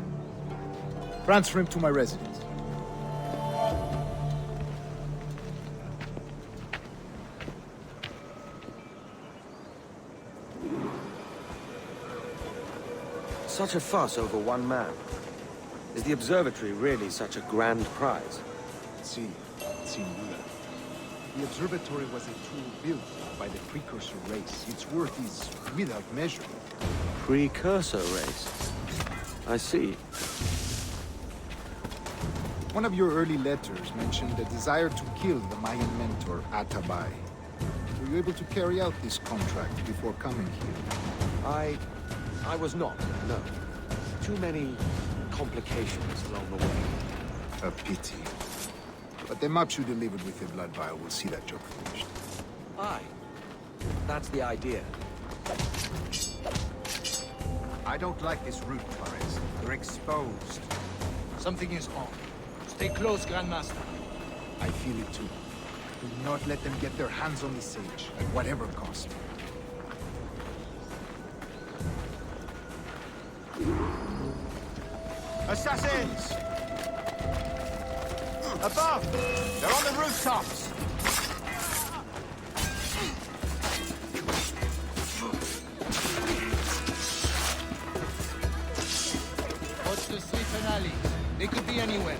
Transfer him to my residence. Such a fuss over one man. Is the observatory really such a grand prize? Sin duda. The observatory was a tool built by the precursor race. Its worth is without measure. Precursor race? I see. One of your early letters mentioned a desire to kill the Mayan mentor, Atabay. Were you able to carry out this contract before coming here? I was not, no. Too many complications along the way. A pity. But the maps you delivered with the blood vial will see that job finished. Aye. That's the idea. I don't like this route, Torres. We're exposed. Something is on. Stay close, Grandmaster. I feel it too. Do not let them get their hands on the sage, at whatever cost. Assassins! Above! They're on the rooftops! Watch the streets and alleys. They could be anywhere.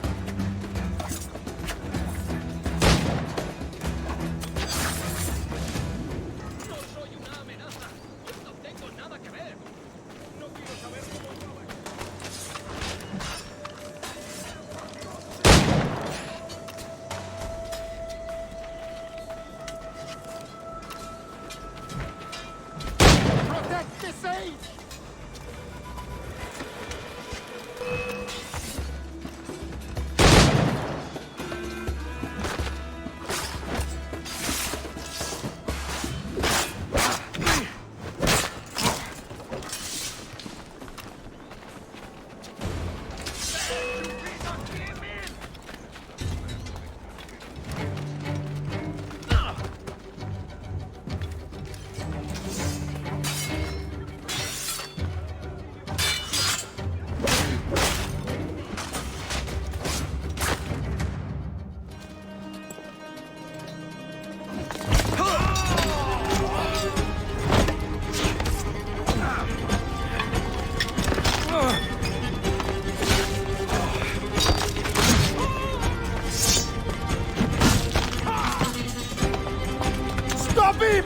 Stop him!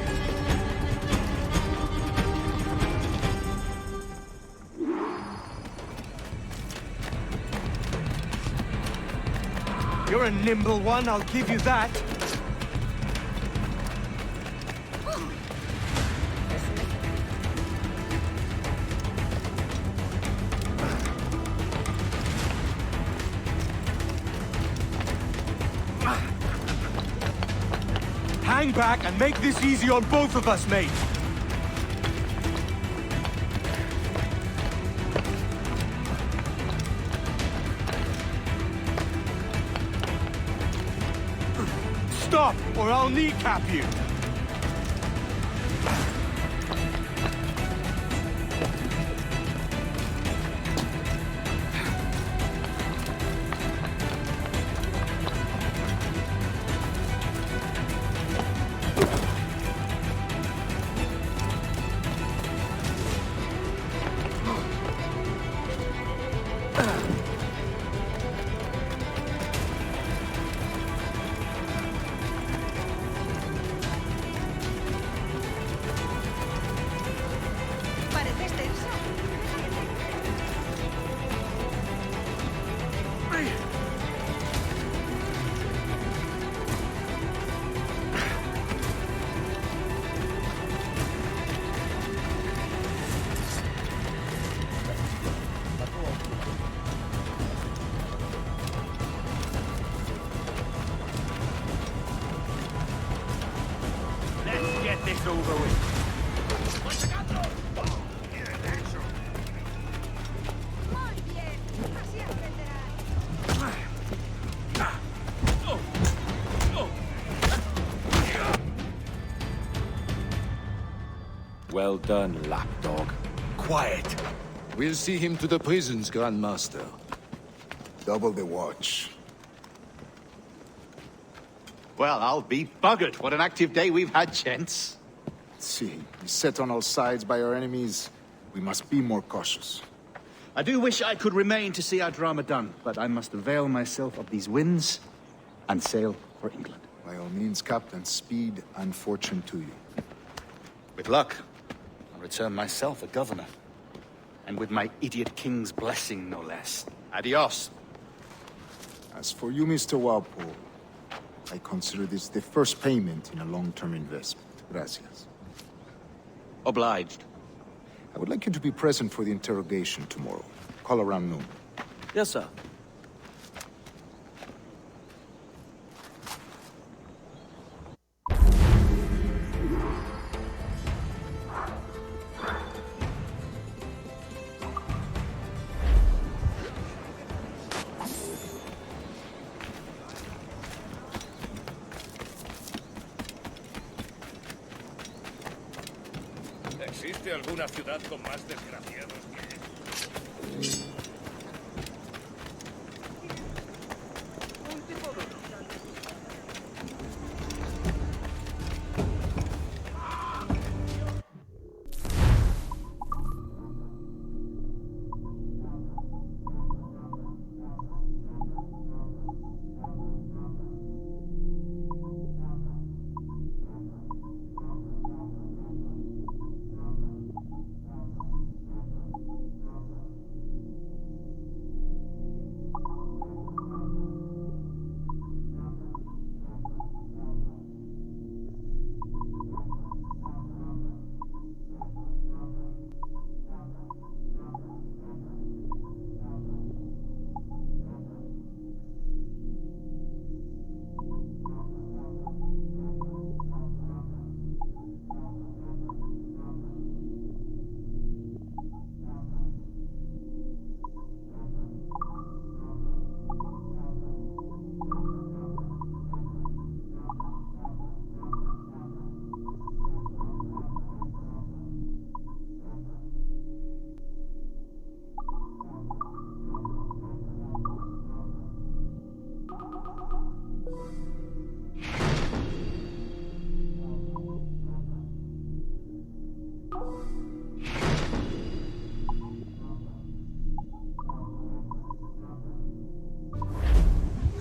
You're a nimble one, I'll give you that. Hang back and make this easy on both of us, mate. Stop, or I'll kneecap you. Pareces tenso. Let's get this over with. Muy bien. Así aprenderás. Well done, lapdog. Quiet. We'll see him to the prisons, Grandmaster. Double the watch. Well, I'll be buggered. What an active day we've had, gents. See, beset on all sides by our enemies, we must be more cautious. I do wish I could remain to see our drama done, but I must avail myself of these winds and sail for England. By all means, Captain, speed and fortune to you. With luck, I'll return myself a governor. And with my idiot king's blessing, no less. Adios. As for you, Mr. Walpole, I consider this the first payment in a long-term investment. Gracias. Obliged. I would like you to be present for the interrogation tomorrow. Call around noon. Yes, sir. ¿Existe alguna ciudad con más desgraciados que...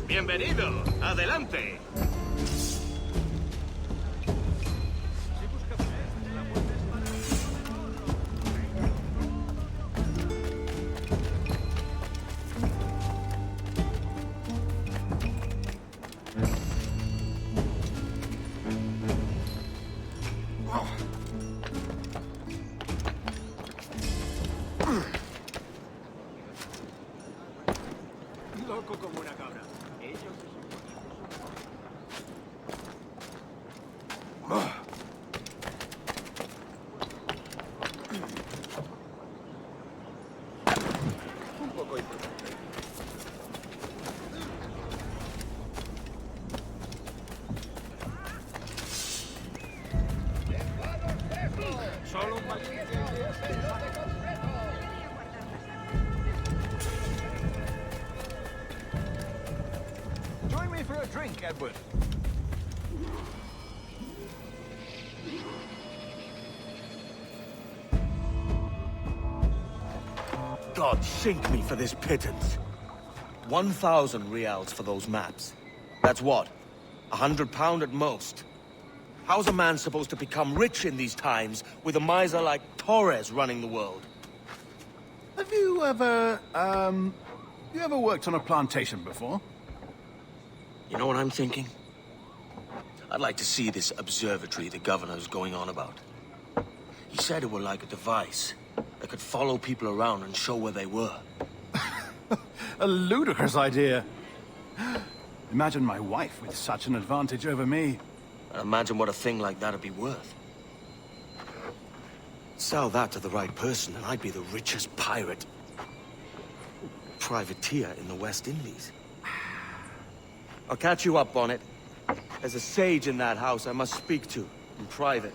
Bienvenido. Adelante. Loco como una cabra. Ellos... Un poco imprudente. Solo un valiente. Join me for a drink, Edward. God sink me for this pittance. 1,000 reals for those maps. That's what? £100 at most. How's a man supposed to become rich in these times with a miser like Torres running the world? Have you ever, worked on a plantation before? You know what I'm thinking? I'd like to see this observatory the governor's going on about. He said it were like a device that could follow people around and show where they were. A ludicrous idea. Imagine my wife with such an advantage over me. And imagine what a thing like that'd be worth. Sell that to the right person and I'd be the richest pirate. Privateer in the West Indies. I'll catch you up on it. There's a sage in that house I must speak to, in private.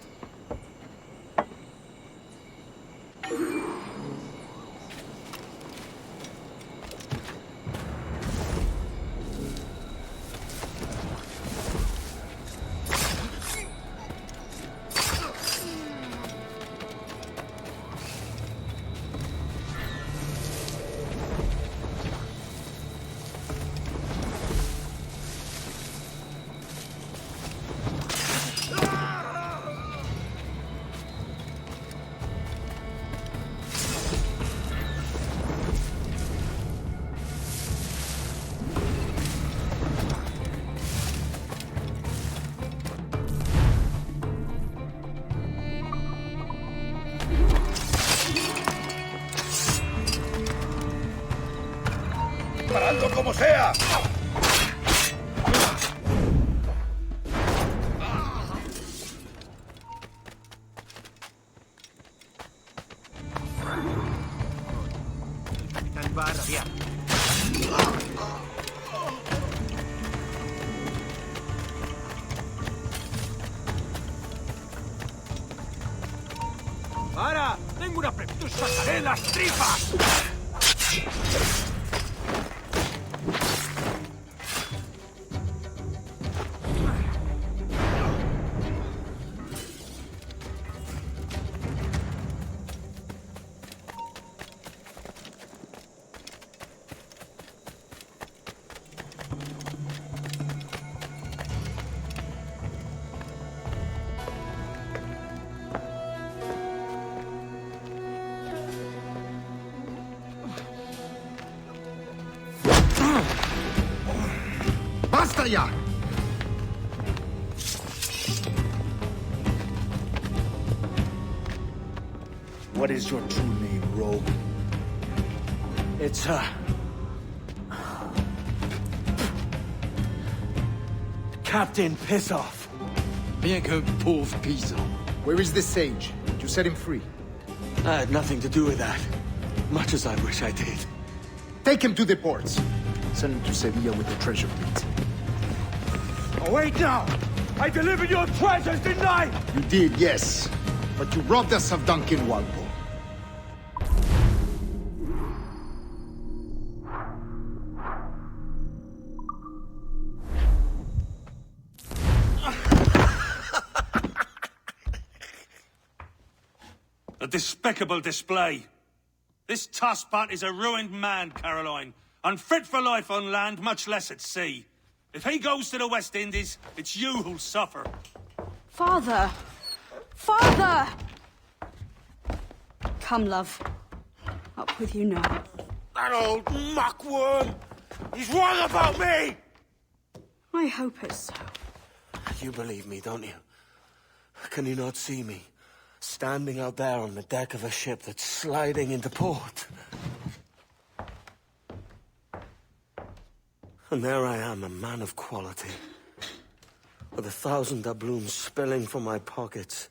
¡Paradlo como sea! El capitán va a rabiar. ¡Para! ¡Tengo una ¡Te sacaré las tripas! ¡Basta ya! What is your true name, rogue? It's, Captain Pissoff. Bien qu'un pauvre paysan. Where is the sage? You set him free. I had nothing to do with that. Much as I wish I did. Take him to the ports. Send him to Sevilla with the treasure fleet. Oh, wait now! I delivered your treasures, didn't I? You did, yes. But you robbed us of Duncan Walpole. A despicable display. This tosspot is a ruined man, Caroline. Unfit for life on land, much less at sea. If he goes to the West Indies, it's you who'll suffer. Father! Father! Come, love. Up with you now. That old muckworm! He's wrong about me! I hope it's so. You believe me, don't you? Can you not see me? Standing out there on the deck of a ship that's sliding into port. And there I am, a man of quality. With 1,000 doubloons spilling from my pockets.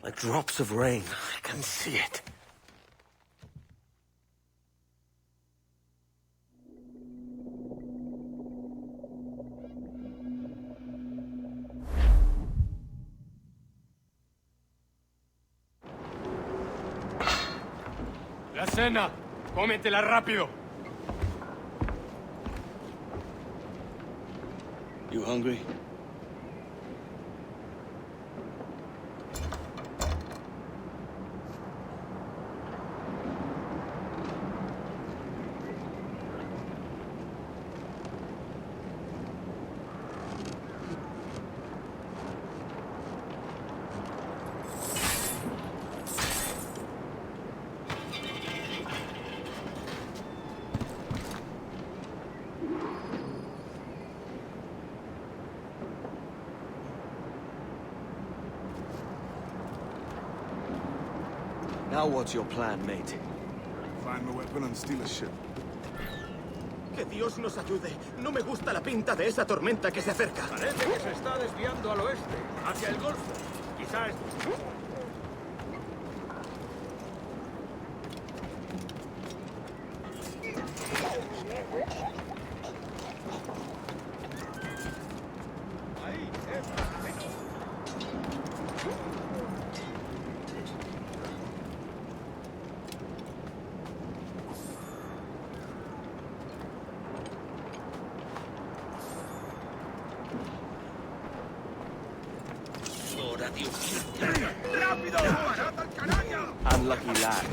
Like drops of rain. I can see it. La cena. Cómetela rápido. You hungry? Now what's your plan, mate? Find a weapon and steal a ship. Que Dios nos ayude. No me gusta la pinta de esa tormenta que se acerca. Parece que se está desviando al oeste, hacia el golfo. Quizá es... Unlucky lad.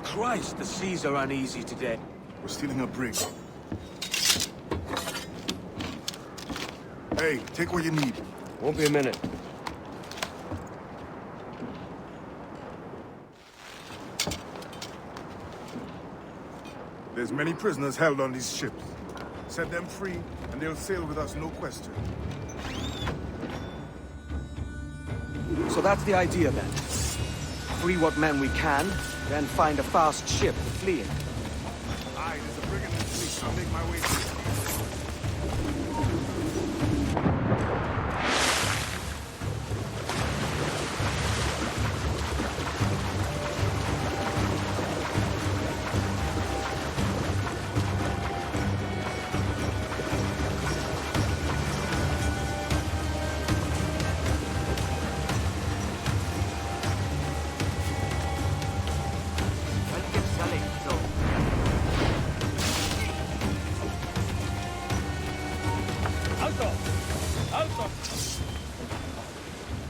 Christ, the seas are uneasy today. We're stealing a brig. Hey, take what you need. Won't be a minute. There's many prisoners held on these ships. Set them free, and they'll sail with us, no question. So that's the idea, then. Free what men we can, then find a fast ship to flee in. Aye, there's a brigand in the fleet. I'll make my way to it.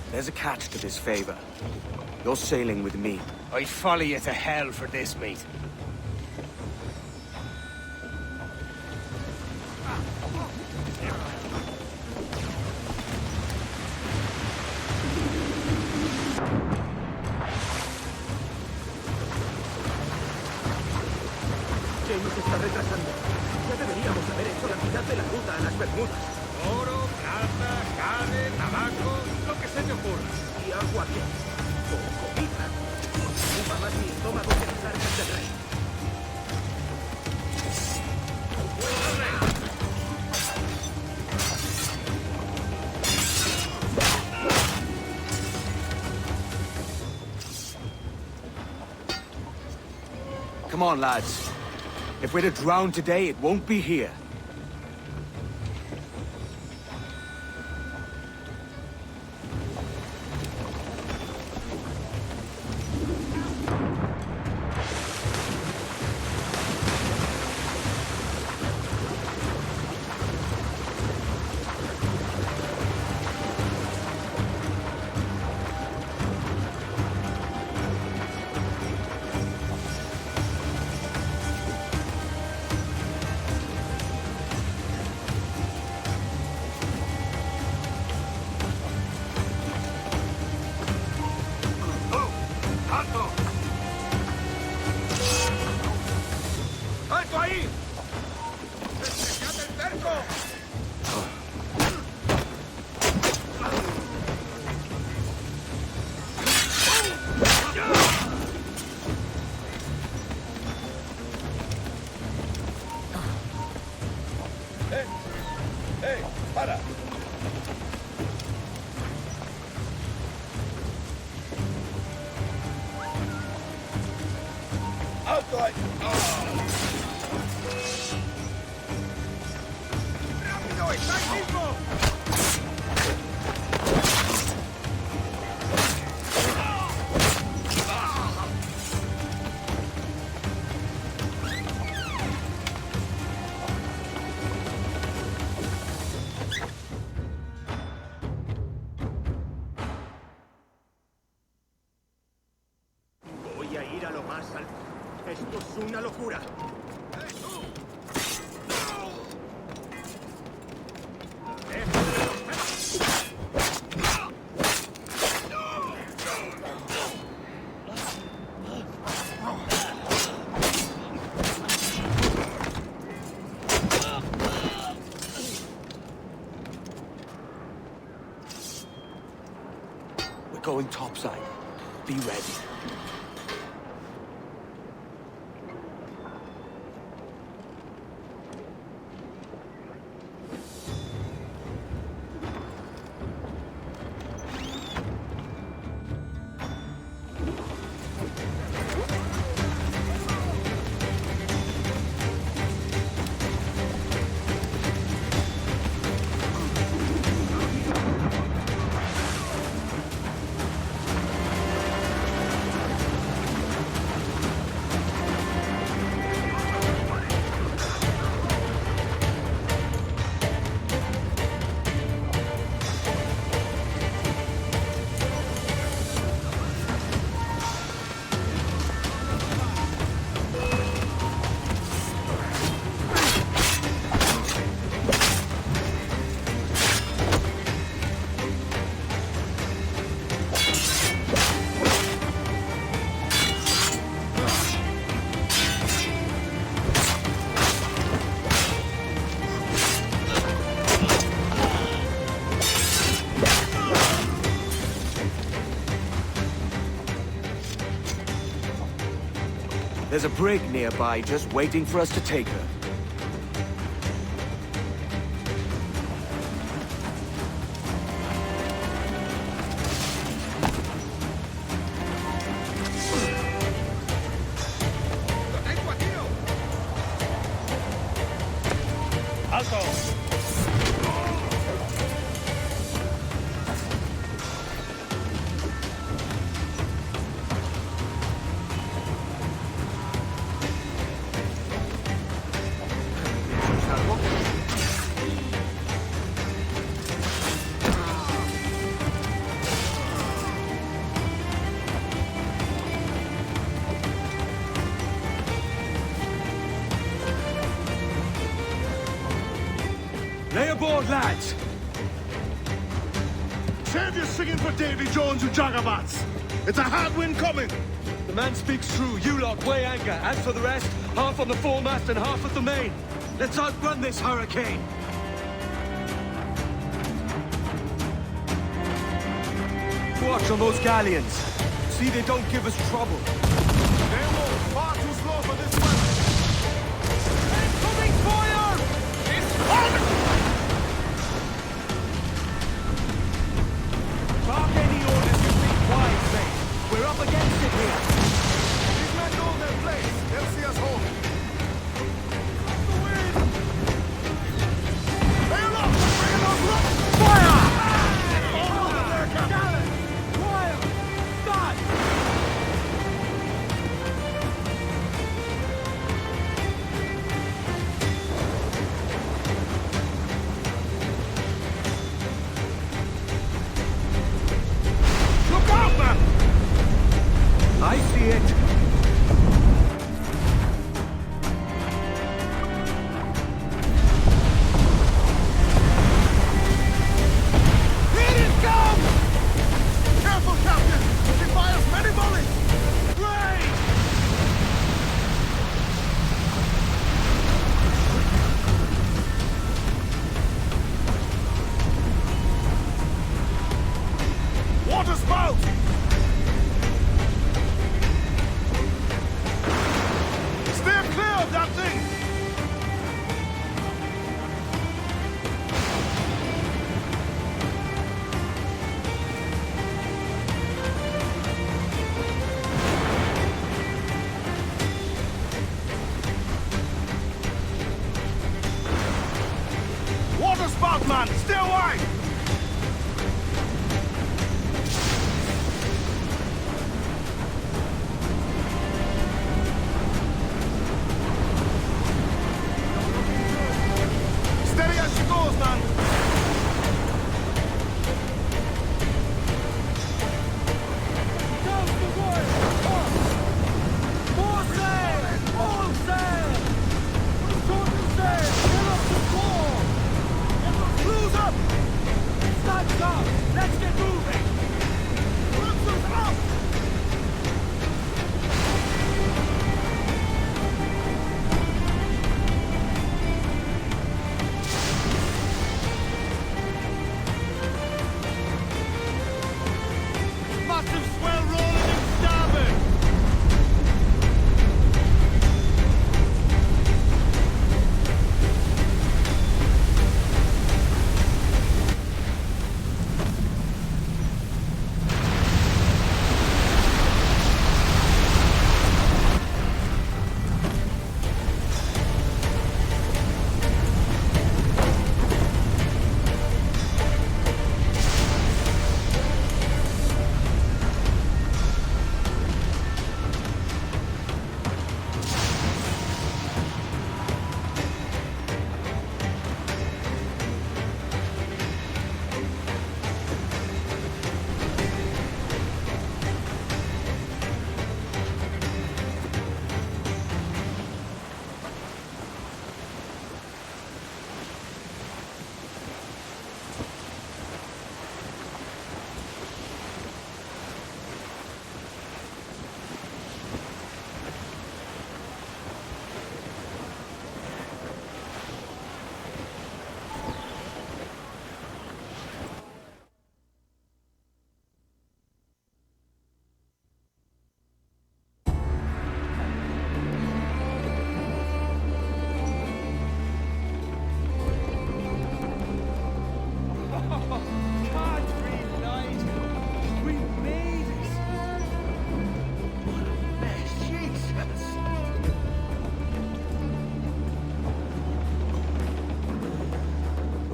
There's a catch to this favor. You're sailing with me. I'd follow you to hell for this, mate. James se está retrasando. Ya deberíamos haber hecho la mitad de la ruta a las Bermudas. Oro, plata, carne, tabaco, lo que se te ocurra. ¿Y agua qué? ¿O comida? Ocupa más mi estómago que las arcas del rey. Come on, lads. If we're to drown today, it won't be here. Hey, para! Alto ahí! ¡Rápido, está ahí mismo! Voy a ir a lo más alto. Esto es una locura. We're going topside. Be ready. There's a brig nearby just waiting for us to take her. Lay aboard, lads! Save your singing for Davy Jones, you jagabats! It's a hard wind coming! The man speaks true. You lot weigh anchor. As for the rest, half on the foremast and half at the main. Let's outrun this hurricane! Watch on those galleons. See they don't give us trouble. They won't. Far too slow for this weather! Incoming fire! It's coming! Bark any orders you think wise, mate. We're up against it here. These men know their place. They'll see us home. The wind! Sail up! Bring those ropes! Fire! All over there, Captain! Quiet! Stop! out, man! Stay away! Steady as she goes, man! Let's get moving! Roots out! Massive swell rolling in starboard!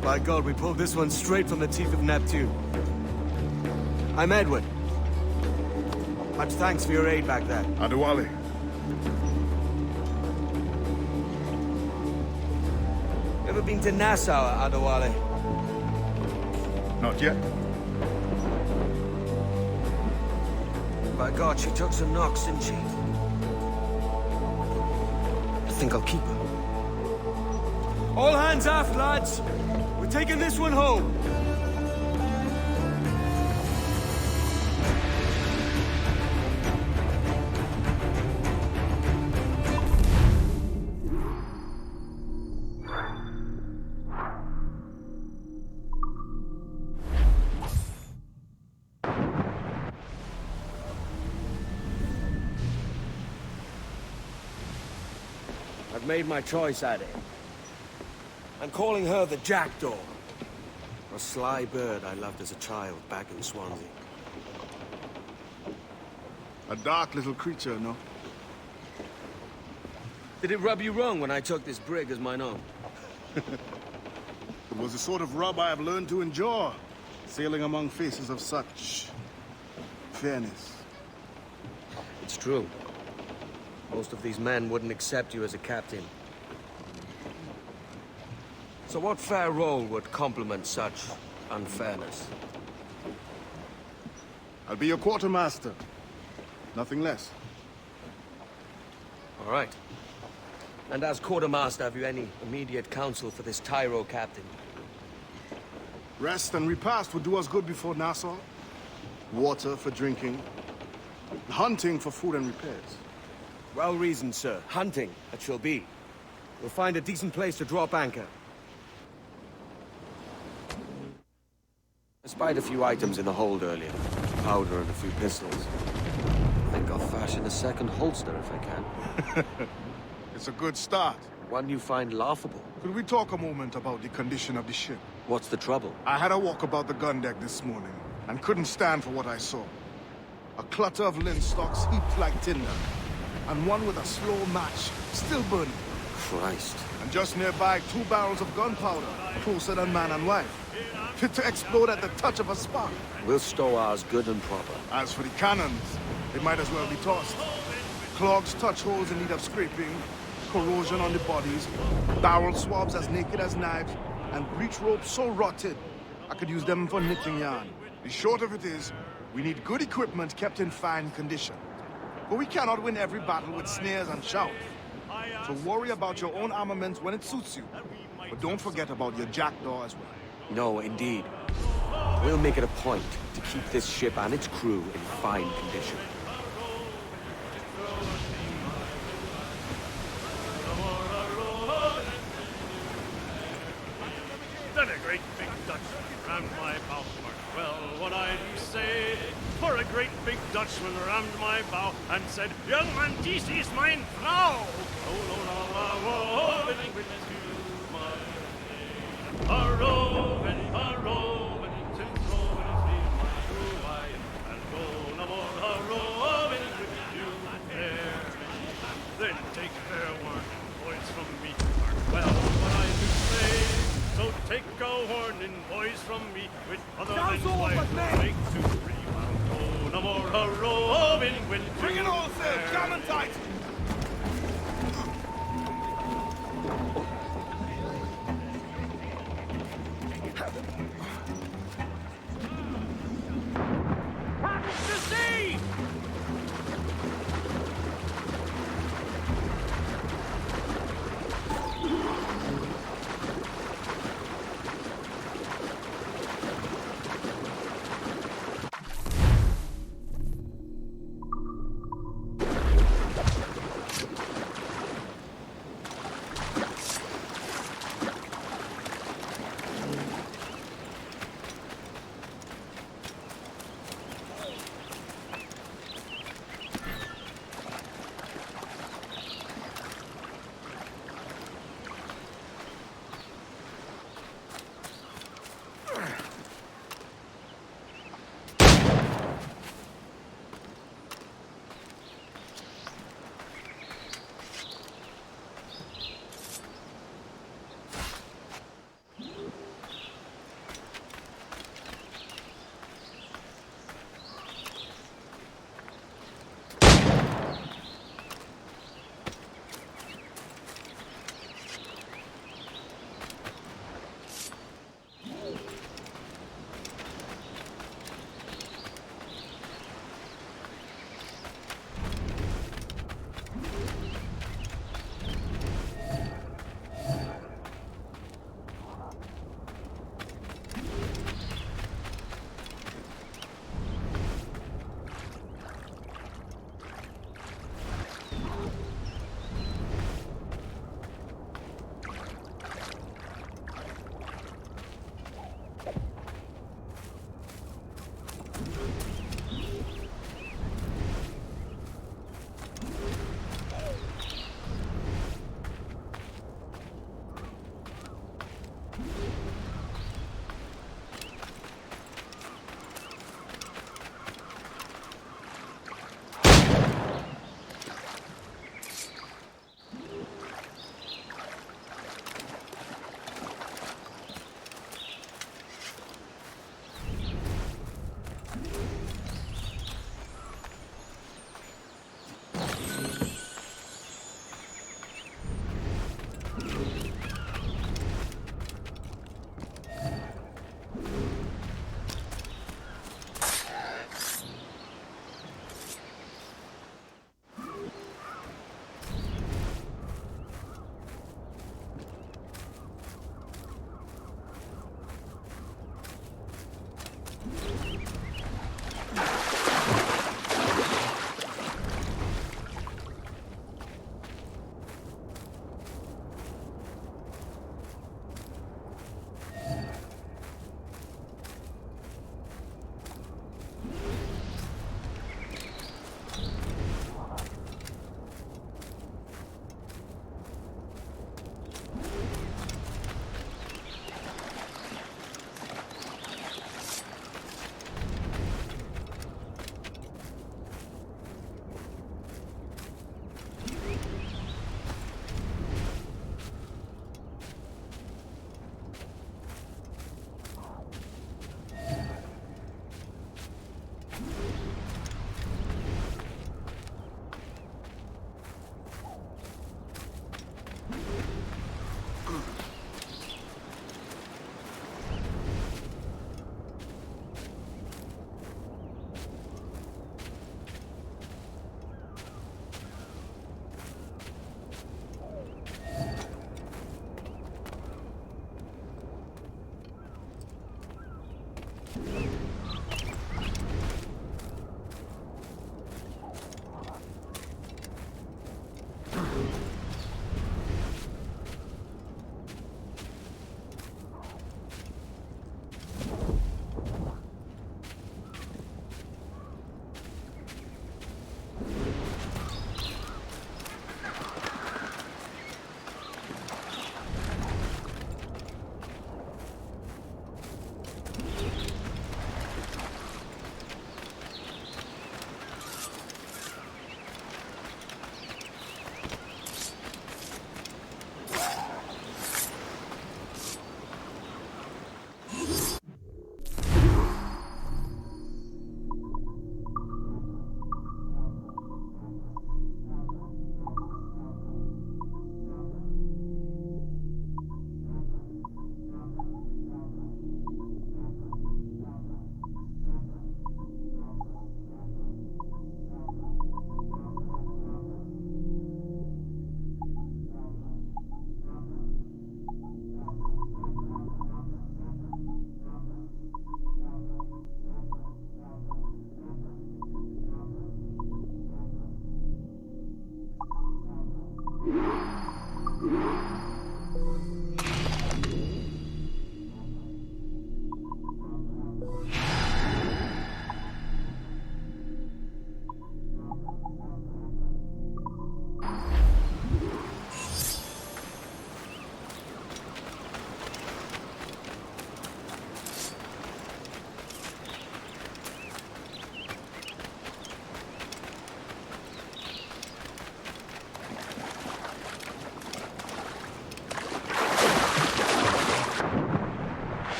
By God, we pulled this one straight from the teeth of Neptune. I'm Edward. Much thanks for your aid back there. Adewale. Ever been to Nassau, Adewale? Not yet. By God, she took some knocks, didn't she? I think I'll keep her. All hands aft, lads! We're taking this one home! I've made my choice, Addy. I'm calling her the Jackdaw. A sly bird I loved as a child back in Swansea. A dark little creature, no? Did it rub you wrong when I took this brig as mine own? It was the sort of rub I have learned to endure, sailing among faces of such fairness. It's true. Most of these men wouldn't accept you as a captain. So what fair role would complement such unfairness? I'll be your quartermaster. Nothing less. All right. And as quartermaster, have you any immediate counsel for this Tyro captain? Rest and repast would do us good before Nassau. Water for drinking. Hunting for food and repairs. Well reasoned, sir. Hunting, it shall be. We'll find a decent place to drop anchor. I spied a few items in the hold earlier. Powder and a few pistols. I think I'll fashion a second holster if I can. It's a good start. One you find laughable. Could we talk a moment about the condition of the ship? What's the trouble? I had a walk about the gun deck this morning, and couldn't stand for what I saw. A clutter of linstocks heaped like tinder, and one with a slow match, still burning. Christ. And just nearby, 2 barrels of gunpowder, closer than man and wife. Fit to explode at the touch of a spark. We'll stow ours good and proper. As for the cannons, they might as well be tossed. Clogs touch holes in need of scraping, corrosion on the bodies, barrel swabs as naked as knives, and breech ropes so rotted, I could use them for knitting yarn. The short of it is, we need good equipment kept in fine condition. But we cannot win every battle with snares and shouts. So worry about your own armament when it suits you. But don't forget about your jackdaw as well. No, indeed. We'll make it a point to keep this ship and its crew in fine condition. Then a great big Dutchman rammed my bow. Well, what I do say, for a great big Dutchman rammed my bow and said, "Young man, dies is mein Frau." Then take fair warning, boys, from me. Well, what I do say, so take a warning, boys, from me. With other men's wives, make to rebound. Oh, no more a roving wind. Bring it all, sir! Jam and tight! To sea!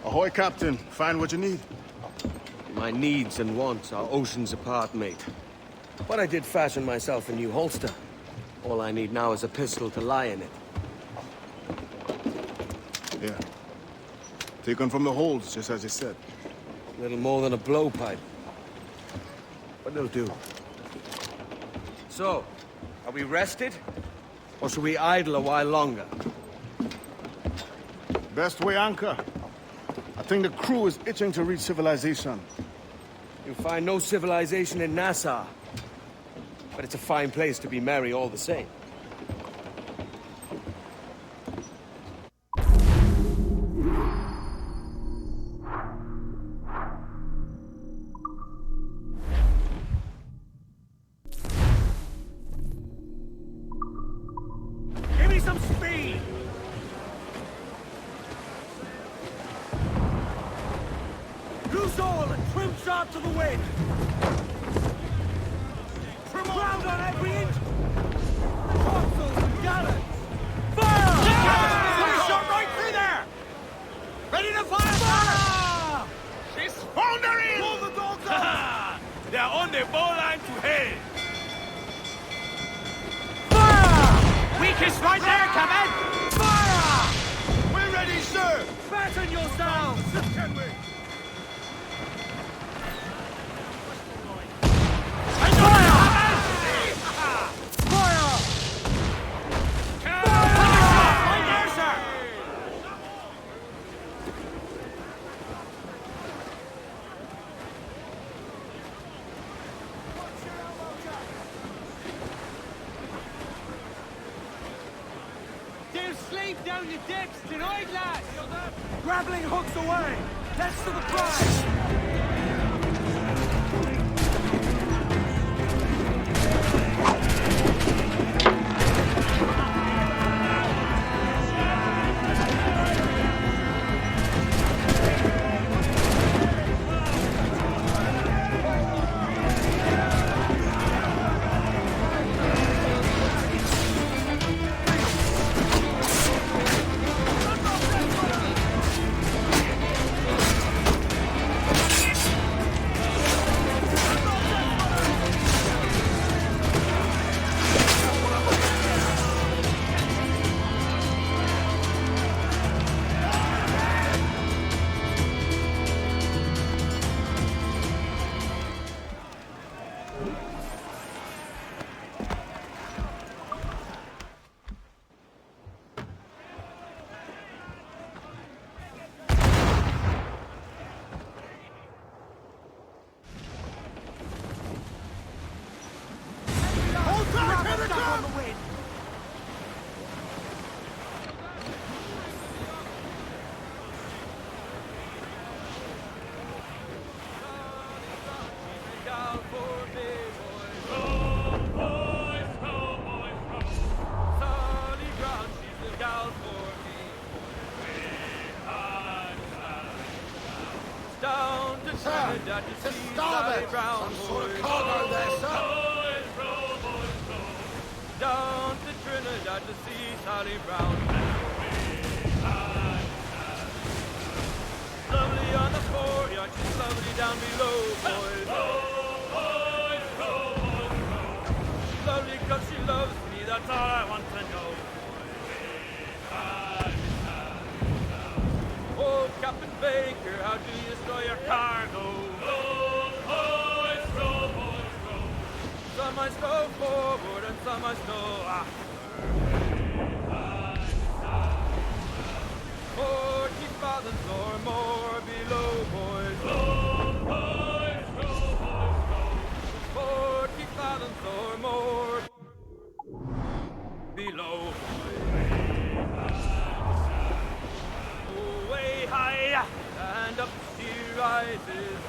Ahoy, Captain. Find what you need. My needs and wants are oceans apart, mate. But I did fashion myself a new holster. All I need now is a pistol to lie in it. Yeah. Taken from the holds, just as you said. Little more than a blowpipe. But it'll do. So, are we rested? Or should we idle a while longer? Best way anchor. I think the crew is itching to reach civilization. You'll find no civilization in Nassau. But it's a fine place to be merry all the same. Give me some speed! Loose all and trim sharp to the wind! Ground on every inch! Topsails and gallants! Fire! Yeah! Shot right through there! Ready to fire! Fire! She's foundering! Pull the dogs out! They're on the bowline to head! Fire! Weakest right there, Captain! Fire! We're ready, sir! Fasten yourselves! Can we? Down the decks tonight, lads! Grappling hooks away! That's to the prize! To starboard! Some sort of cargo there, sir! Down to Trinidad to see Sally Brown. Lovely on the fore, yeah, she's lovely down below, boys. Lovely 'cause she loves me, that's all I want to know. Oh, Captain Baker, how do you store your cargo? Some I stow forward and some I stow aft. 40 fathoms or more below, boys. 40 fathoms or more below, boys. Oh, way high and up she rises.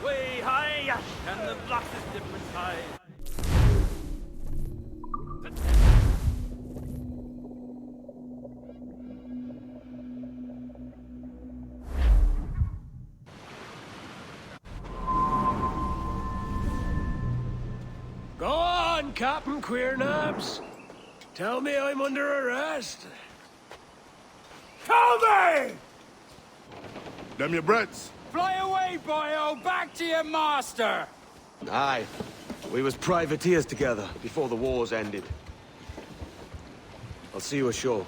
Way high, and the blocks is different size. Go on, Captain Queernabs. Tell me I'm under arrest. me! Them your breads. Fly away, boyo! Back to your master! Aye. We was privateers together before the wars ended. I'll see you ashore.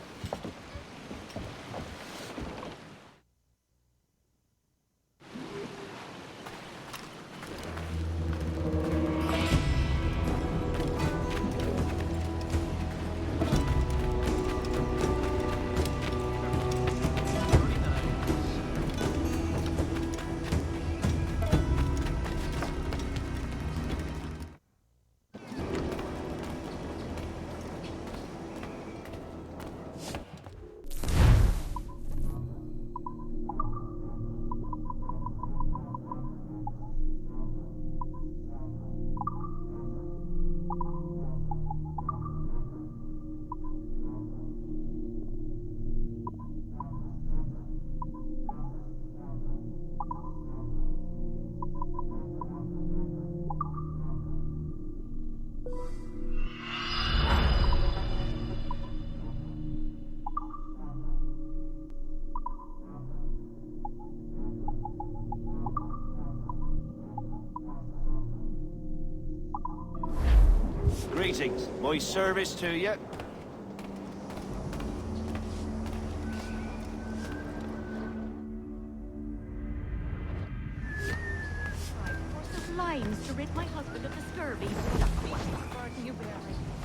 Greetings. My service to you. Course of limes to rid my husband of the scurvy. What burden you bearing?